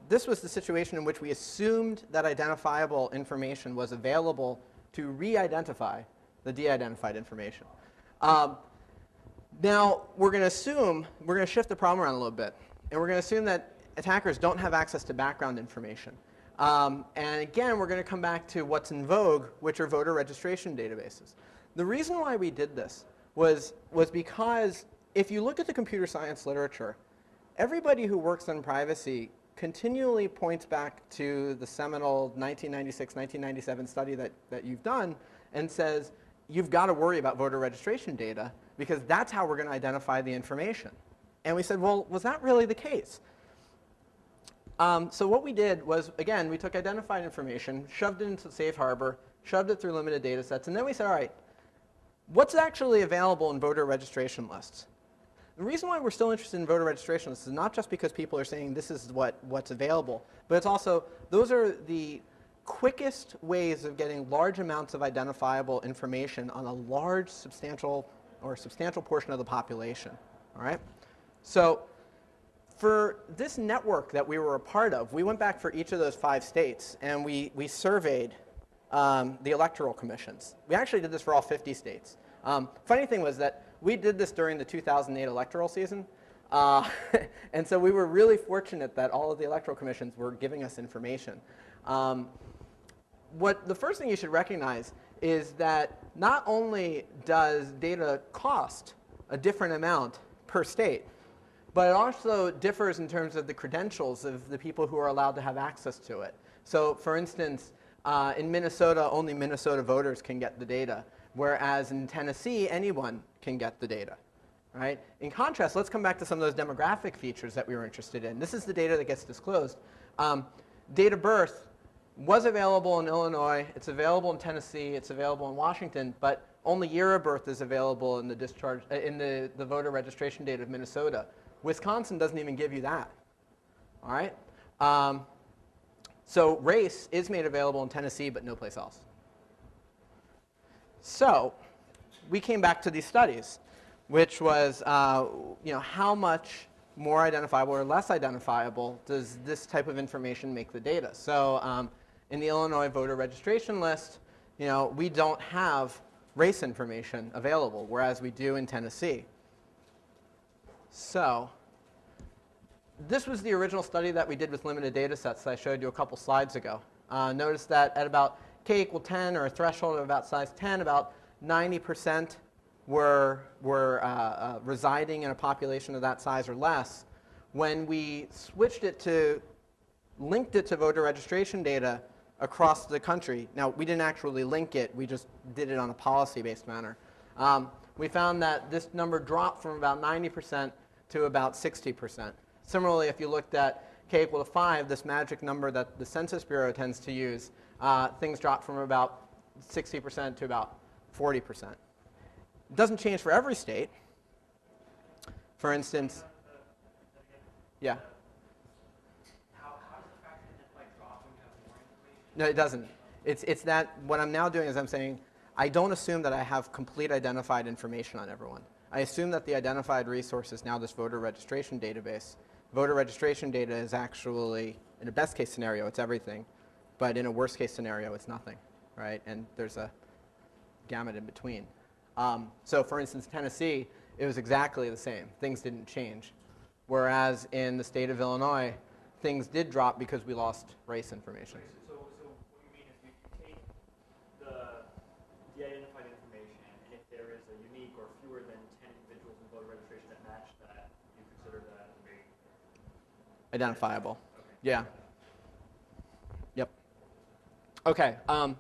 This was the situation in which we assumed that identifiable information was available to re-identify the de-identified information. Now we're going to shift the problem around a little bit, and we're going to assume that attackers don't have access to background information. And again, we're going to come back to what's in vogue, which are voter registration databases. The reason why we did this was because if you look at the computer science literature, everybody who works on privacy continually points back to the seminal 1996, 1997 study that you've done and says, you've got to worry about voter registration data because that's how we're going to identify the information. And we said, well, was that really the case? So what we did was, again, we took identified information, shoved it into safe harbor, shoved it through limited data sets, and then we said, all right, what's actually available in voter registration lists? The reason why we're still interested in voter registration lists is not just because people are saying this is what's available, but it's also those are the quickest ways of getting large amounts of identifiable information on a large, substantial portion of the population. All right? So for this network that we were a part of, we went back for each of those 5 states, and we surveyed the electoral commissions. We actually did this for all 50 states. Funny thing was that we did this during the 2008 electoral season, and so we were really fortunate that all of the electoral commissions were giving us information. The first thing you should recognize is that not only does data cost a different amount per state, but it also differs in terms of the credentials of the people who are allowed to have access to it. So for instance, in Minnesota, only Minnesota voters can get the data, whereas in Tennessee, anyone can get the data. Right? In contrast, let's come back to some of those demographic features that we were interested in. This is the data that gets disclosed. Date of birth was available in Illinois, it's available in Tennessee, it's available in Washington, but only year of birth is available in the discharge in the voter registration data of Minnesota. Wisconsin doesn't even give you that. All right? So race is made available in Tennessee, but no place else. So we came back to these studies, which was how much more identifiable or less identifiable does this type of information make the data? So in the Illinois voter registration list, we don't have race information available, whereas we do in Tennessee. So this was the original study that we did with limited data sets that I showed you a couple slides ago. Notice that at about k equal 10, or a threshold of about size 10, about 90% were residing in a population of that size or less. When we switched it to, linked it to voter registration data across the country, now we didn't actually link it, we just did it on a policy-based manner. We found that this number dropped from about 90% to about 60%. Similarly, if you looked at k equal to 5, this magic number that the Census Bureau tends to use, things dropped from about 60% to about 40%. It doesn't change for every state. For instance, yeah. How does the fraction identify drop when you have more information? No, it doesn't. It's that what I'm now doing is I'm saying I don't assume that I have complete identified information on everyone. I assume that the identified resource is now this voter registration database. Voter registration data is actually, in a best case scenario, it's everything. But in a worst case scenario, it's nothing, right? And there's a gamut in between. So for instance, Tennessee, it was exactly the same. Things didn't change. Whereas in the state of Illinois, things did drop because we lost race information. So what you mean is you take the identified information, and if there is a unique or fewer than 10 individuals in voter registration that match that, you consider that to be Identifiable. Okay. Yeah. Yep. Okay.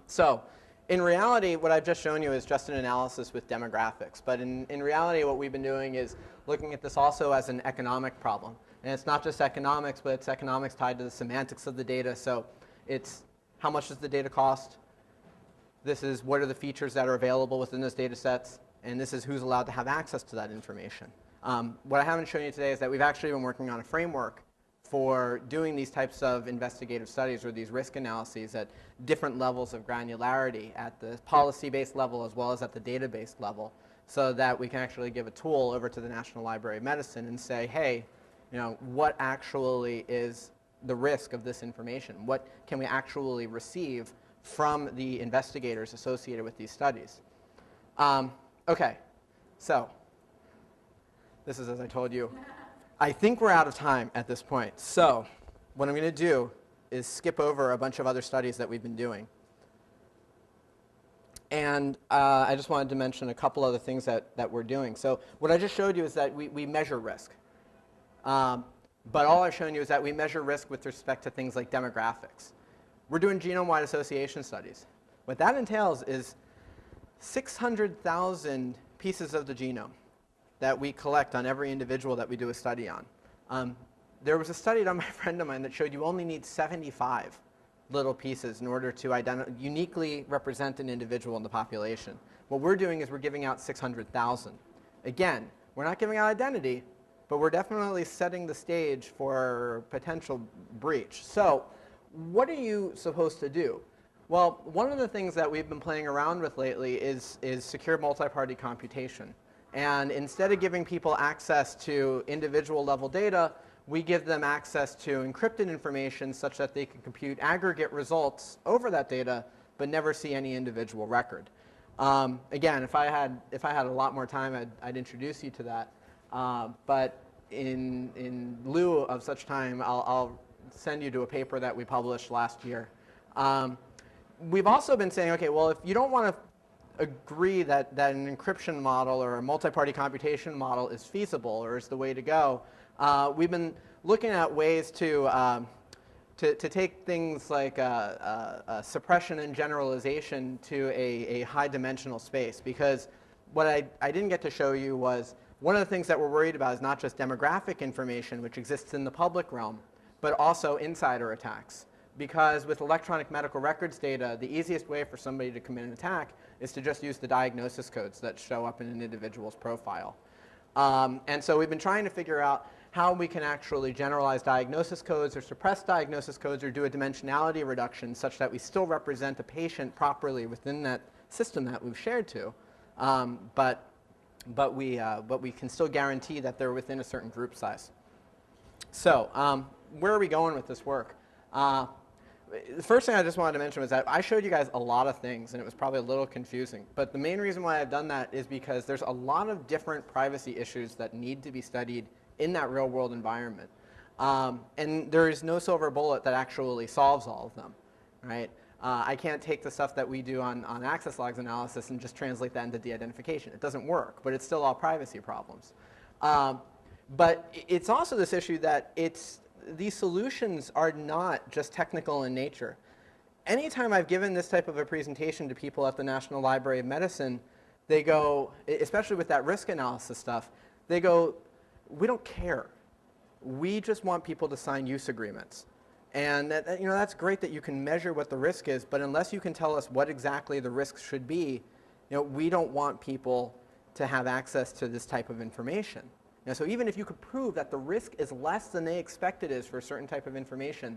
So in reality, what I've just shown you is just an analysis with demographics. But in reality, what we've been doing is looking at this also as an economic problem. And it's not just economics, but it's economics tied to the semantics of the data. So it's how much does the data cost? This is what are the features that are available within those data sets? And this is who's allowed to have access to that information. What I haven't shown you today is that we've actually been working on a framework for doing these types of investigative studies or these risk analyses at different levels of granularity at the policy-based level as well as at the data-based level, so that we can actually give a tool over to the National Library of Medicine and say, hey, what actually is the risk of this information? What can we actually receive from the investigators associated with these studies? Okay, so this is as I told you. I think we're out of time at this point. So what I'm going to do is skip over a bunch of other studies that we've been doing. And I just wanted to mention a couple other things that we're doing. So what I just showed you is that we measure risk. But all I've shown you is that we measure risk with respect to things like demographics. We're doing genome-wide association studies. What that entails is 600,000 pieces of the genome that we collect on every individual that we do a study on. there was a study done by a friend of mine that showed you only need 75 little pieces in order to uniquely represent an individual in the population. What we're doing is we're giving out 600,000. Again, we're not giving out identity, but we're definitely setting the stage for potential breach. So what are you supposed to do? Well, one of the things that we've been playing around with lately is secure multi-party computation. And instead of giving people access to individual level data, we give them access to encrypted information such that they can compute aggregate results over that data, but never see any individual record. Again, if I had a lot more time, I'd introduce you to that. But in lieu of such time, I'll send you to a paper that we published last year. We've also been saying, okay, well, if you don't want to agree that an encryption model or a multi-party computation model is feasible or is the way to go, we've been looking at ways to take things like suppression and generalization to a high-dimensional space. Because what I didn't get to show you was one of the things that we're worried about is not just demographic information, which exists in the public realm, but also insider attacks. Because with electronic medical records data, the easiest way for somebody to commit an attack is to just use the diagnosis codes that show up in an individual's profile. And so we've been trying to figure out how we can actually generalize diagnosis codes or suppress diagnosis codes or do a dimensionality reduction such that we still represent a patient properly within that system that we've shared to, but we can still guarantee that they're within a certain group size. So where are we going with this work? The first thing I just wanted to mention was that I showed you guys a lot of things, and it was probably a little confusing. But the main reason why I've done that is because there's a lot of different privacy issues that need to be studied in that real-world environment. And there is no silver bullet that actually solves all of them, right? I can't take the stuff that we do on access logs analysis and just translate that into de-identification. It doesn't work, but it's still all privacy problems. But it's also this issue that these solutions are not just technical in nature. Anytime I've given this type of a presentation to people at the National Library of Medicine, they go, especially with that risk analysis stuff, they go, we don't care. We just want people to sign use agreements. And that's great that you can measure what the risk is, but unless you can tell us what exactly the risk should be, we don't want people to have access to this type of information. So even if you could prove that the risk is less than they expect it is for a certain type of information,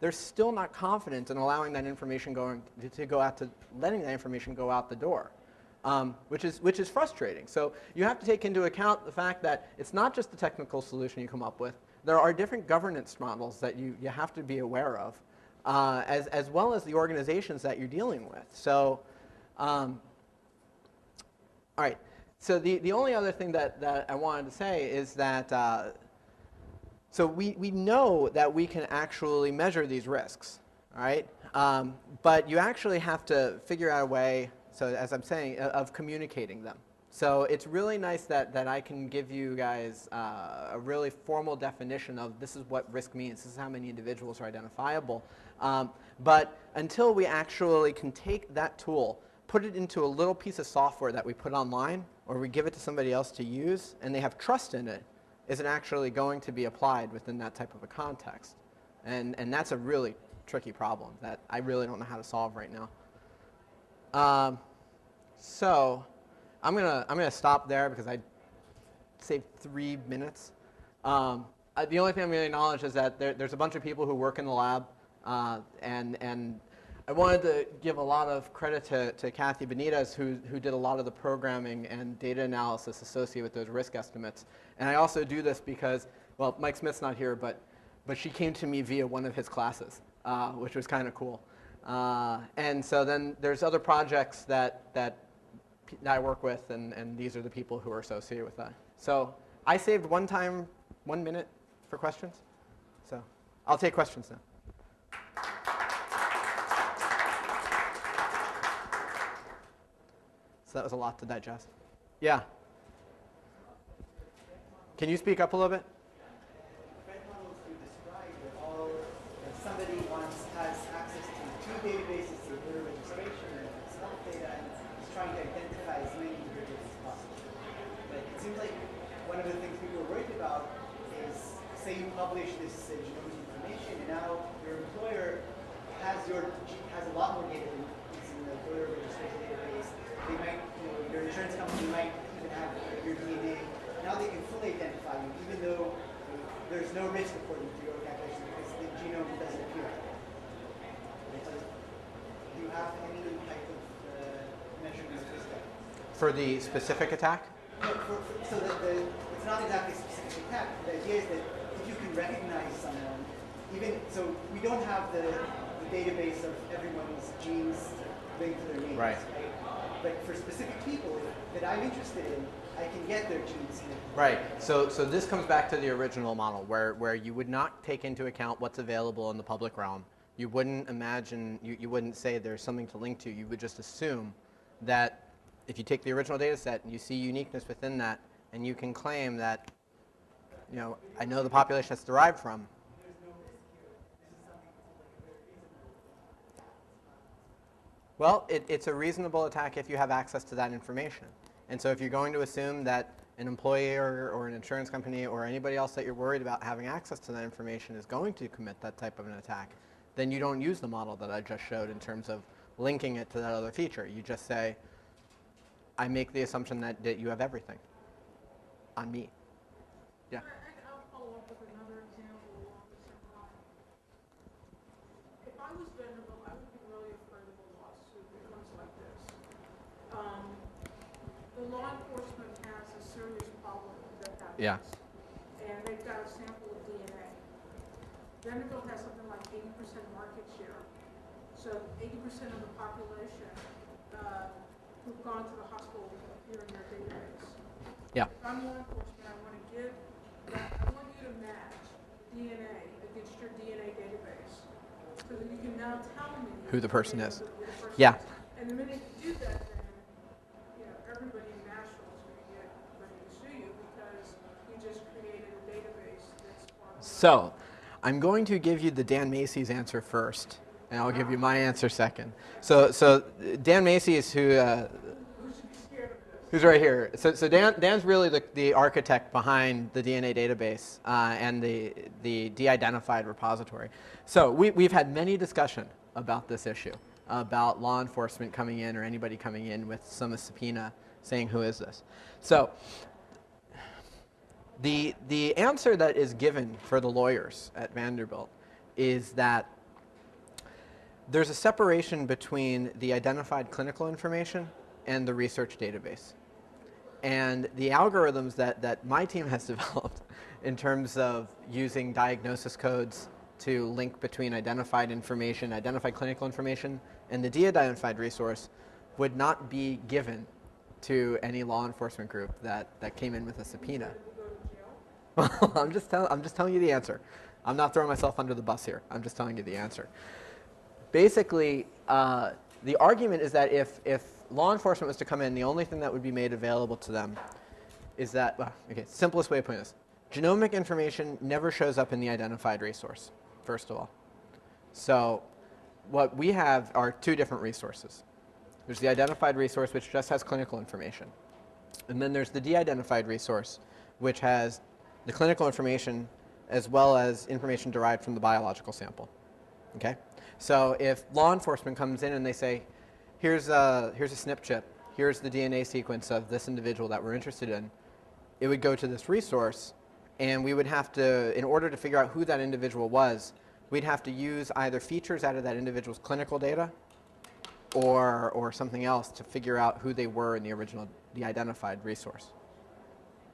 they're still not confident in allowing that information letting that information go out the door, which is frustrating. So you have to take into account the fact that it's not just the technical solution you come up with. There are different governance models that you have to be aware of, as well as the organizations that you're dealing with. So, all right. So the only other thing that I wanted to say is that so we know that we can actually measure these risks, all right? But you actually have to figure out a way, so as I'm saying, of communicating them. So it's really nice that I can give you guys a really formal definition of this is what risk means, this is how many individuals are identifiable. But until we actually can take that tool, put it into a little piece of software that we put online, or we give it to somebody else to use, and they have trust in it, is it actually going to be applied within that type of a context? And that's a really tricky problem that I really don't know how to solve right now. So I'm gonna stop there because I saved 3 minutes. The only thing I'm going to acknowledge is that there's a bunch of people who work in the lab, and I wanted to give a lot of credit to Kathy Benitez, who did a lot of the programming and data analysis associated with those risk estimates. And I also do this because, well, Mike Smith's not here, but she came to me via one of his classes, which was kind of cool. And so then there's other projects that I work with, and these are the people who are associated with that. So I saved 1 minute for questions. So I'll take questions now. So that was a lot to digest. Yeah. Can you speak up a little bit? Red models you described are all, if somebody has access to 2 databases through voter registration and it's health data and is trying to identify as many individuals as possible. But it seems like one of the things people are worried about is say you publish this genomic information, and now your employer has a lot more data than is in the voter registration database. They might, your insurance company might even have your DNA. Now they can fully identify you, even though there's no risk according to your calculation because the genome doesn't appear. Do you have any type of measurement of this type? For the specific attack? No, so that it's not exactly a specific attack. The idea is that if you can recognize someone, so we don't have the database of everyone's genes linked to their names, right? But for specific people that I'm interested in, I can get their genes linked. Right. So this comes back to the original model where you would not take into account what's available in the public realm. You wouldn't imagine, you wouldn't say there's something to link to. You would just assume that if you take the original data set and you see uniqueness within that, and you can claim that, I know the population that's derived from. Well, it's a reasonable attack if you have access to that information. And so if you're going to assume that an employer or an insurance company or anybody else that you're worried about having access to that information is going to commit that type of an attack, then you don't use the model that I just showed in terms of linking it to that other feature. You just say, I make the assumption that you have everything on me. Yeah. I'll follow up with another example along the same line. If I was Vanderbilt, I would be really afraid of a lawsuit that comes like this. The law enforcement has a serious problem that happens. Yeah. And they've got a sample of DNA. Vanderbilt has something like 80% market share. So 80% of the population who've gone to the hospital appear in their database. Yeah. If I'm law enforcement, I want you to match DNA against your DNA database so that you can now tell me who the person is. who the person Yeah. is. And the minute you do that, then everybody in Nashville is going to get ready to sue you because you just created a database that's part of So I'm going to give you the Dan Macy's answer first, and I'll give you my answer second. So Dan Macy is who's right here. So Dan's really the architect behind the DNA database and the de-identified repository. So we've had many discussion about this issue, about law enforcement coming in or anybody coming in with some subpoena saying, who is this? So the answer that is given for the lawyers at Vanderbilt is that there's a separation between the identified clinical information and the research database. And the algorithms that my team has developed in terms of using diagnosis codes to link between identified information, identified clinical information, and the de-identified resource would not be given to any law enforcement group that came in with a subpoena. Well, I'm just telling you the answer. I'm not throwing myself under the bus here. I'm just telling you the answer. Basically, the argument is that if law enforcement was to come in, the only thing that would be made available to them is that, simplest way of putting this, genomic information never shows up in the identified resource, first of all. So what we have are two different resources. There's the identified resource, which just has clinical information. And then there's the de-identified resource, which has the clinical information as well as information derived from the biological sample. Okay? So if law enforcement comes in and they say, here's a SNP chip, here's the DNA sequence of this individual that we're interested in, it would go to this resource, and we would have to, in order to figure out who that individual was, we'd have to use either features out of that individual's clinical data or something else to figure out who they were in the original de-identified resource.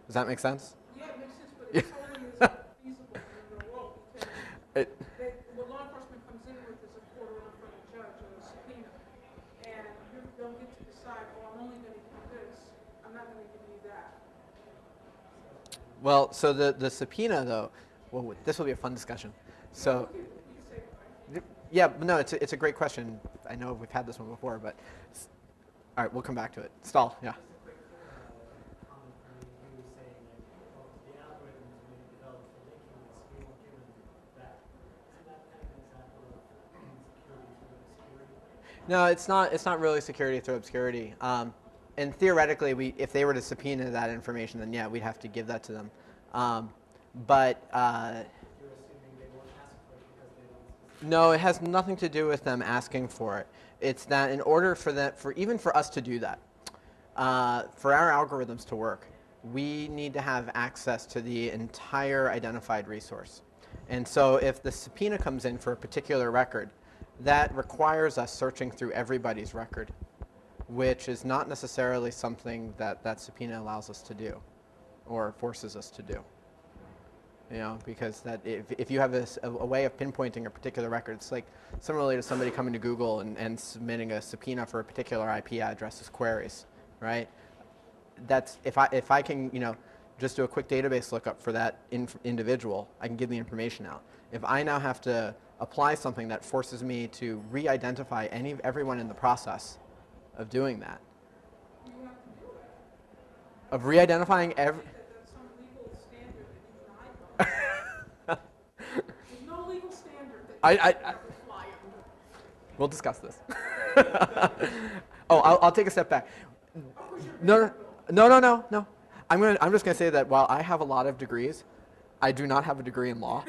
Does that make sense? Yeah, it makes sense, but it's totally not feasible in the world because what law enforcement comes in with is a court order from a judge or a subpoena, and you don't get to decide, I'm only going to give you this, I'm not going to give you that. Well, so the subpoena, though, well, this will be a fun discussion. So, yeah, but no, it's a great question. I know we've had this one before, but all right, we'll come back to it. Stahl, yeah. No, it's not really security through obscurity. And theoretically, if they were to subpoena that information, then yeah, we'd have to give that to them. but You're assuming they won't ask for it because they don't. no, it has nothing to do with them asking for it. It's that in order for that, even for us to do that, for our algorithms to work, we need to have access to the entire identified resource. And so if the subpoena comes in for a particular record, that requires us searching through everybody's record, which is not necessarily something that subpoena allows us to do or forces us to do. You know, because that if you have a way of pinpointing a particular record, it's like similarly to somebody coming to Google and submitting a subpoena for a particular IP address as queries, right? That's if I can, you know, just do a quick database lookup for that individual, I can give the information out. If I now have to apply something that forces me to re-identify everyone in the process of doing that, You have to do it. of re-identifying every. That's some legal standard that you can There's no legal standard that you I can fly under. We'll discuss this. Oh, I'll take a step back. No. I'm just going to say that while I have a lot of degrees, I do not have a degree in law,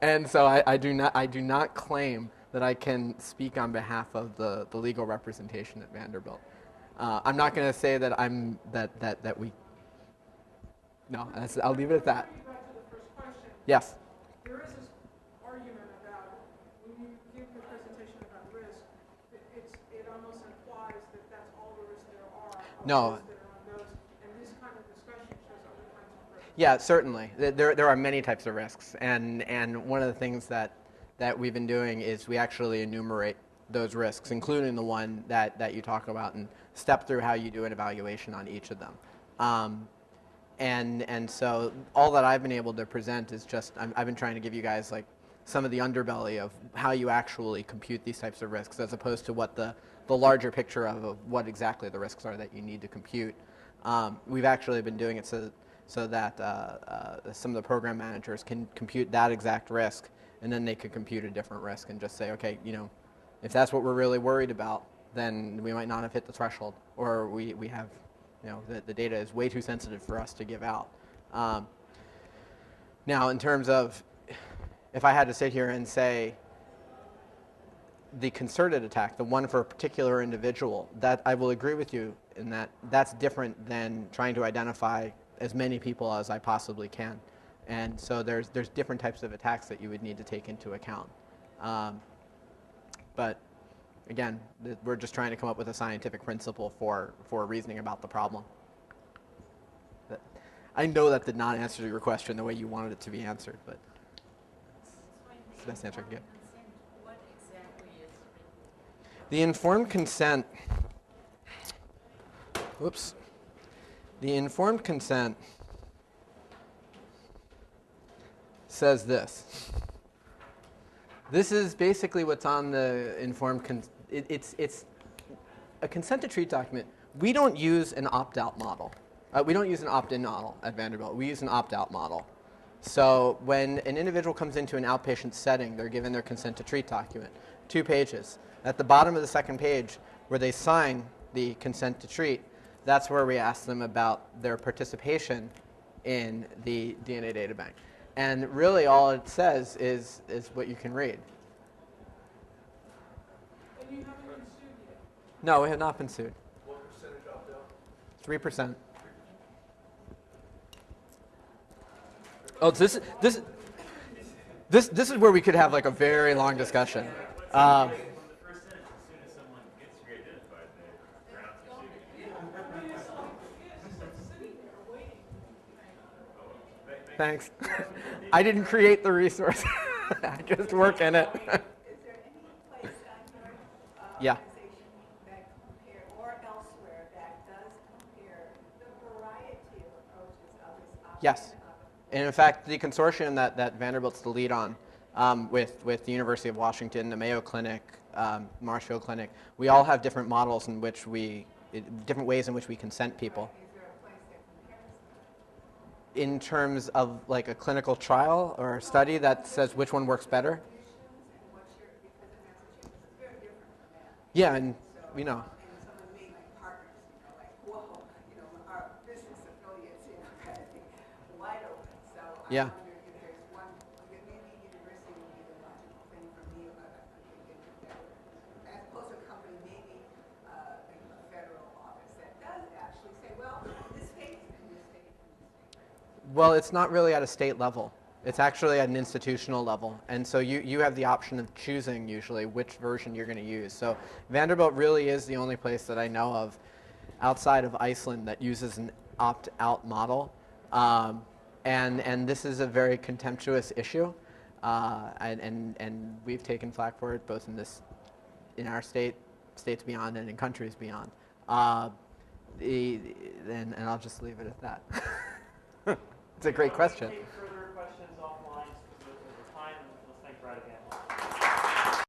and so I do not claim that I can speak on behalf of the legal representation at Vanderbilt. I'm not going to say that that we. No, I'll leave it at that. Back to the first question. Yes. There is this argument about when you give your presentation about risk, it almost implies that that's all the risk there are. No. Risks that are on those, and this kind of discussion shows other kinds of risks. Yeah, certainly. There are many types of risks, and one of the things that we've been doing is we actually enumerate those risks, including the one that you talk about, and step through how you do an evaluation on each of them. And so all that I've been able to present is just, I've been trying to give you guys like some of the underbelly of how you actually compute these types of risks, as opposed to what the larger picture of what exactly the risks are that you need to compute. We've actually been doing it so that some of the program managers can compute that exact risk, and then they could compute a different risk and just say, okay, you know, if that's what we're really worried about, then we might not have hit the threshold, or we have, you know, the data is way too sensitive for us to give out. Now, in terms of, if I had to sit here and say the concerted attack, the one for a particular individual, that I will agree with you in that that's different than trying to identify as many people as I possibly can. And so there's different types of attacks that you would need to take into account. But again, we're just trying to come up with a scientific principle for reasoning about the problem. I know that did not answer your question the way you wanted it to be answered, but it's the best answer I can get. What exactly is The informed consent, whoops. The informed consent says this. This is basically what's on the informed consent. It's a consent to treat document. We don't use an opt-out model. We don't use an opt-in model at Vanderbilt. We use an opt-out model. So when an individual comes into an outpatient setting, they're given their consent to treat document, 2 pages. At the bottom of the second page, where they sign the consent to treat, that's where we ask them about their participation in the DNA data bank. And really all it says is what you can read. And you haven't been sued yet. No, we have not been sued. What percentage opt out? 3%. Oh, this is where we could have like a very long discussion. From the first sentence, as soon as someone gets re-identified, they're out to sue. I mean, it's like, it's just sitting there waiting. Thanks. I didn't create the resource. I just work in it. Is there any place on your Yeah. organization that compare, or elsewhere, that does compare the variety of approaches of this opt-in Yes. And in fact, the consortium that Vanderbilt's the lead on, with the University of Washington, the Mayo Clinic, Marshfield Clinic, we all have different models in which different ways in which we consent people. Is there a place that compares? In terms of like a clinical trial or a study that says which one works better? Because in Massachusetts, it's very different from that. Yeah, and we know. And some of the main like partners, like, whoa, our business affiliates, kind of thing. Yeah. I wonder if there's one, maybe university would be the logical thing for me, as opposed to a company, maybe a federal office that does actually say, well, this state and this state and this state. Well, it's not really at a state level. It's actually at an institutional level. And so you have the option of choosing usually which version you're going to use. So Vanderbilt really is the only place that I know of outside of Iceland that uses an opt-out model. And this is a very contemptuous issue. And we've taken flack for it both in our state, states beyond, and in countries beyond. And I'll just leave it at that. It's a great question. Take further questions offline, so the time, let's thank Brad again.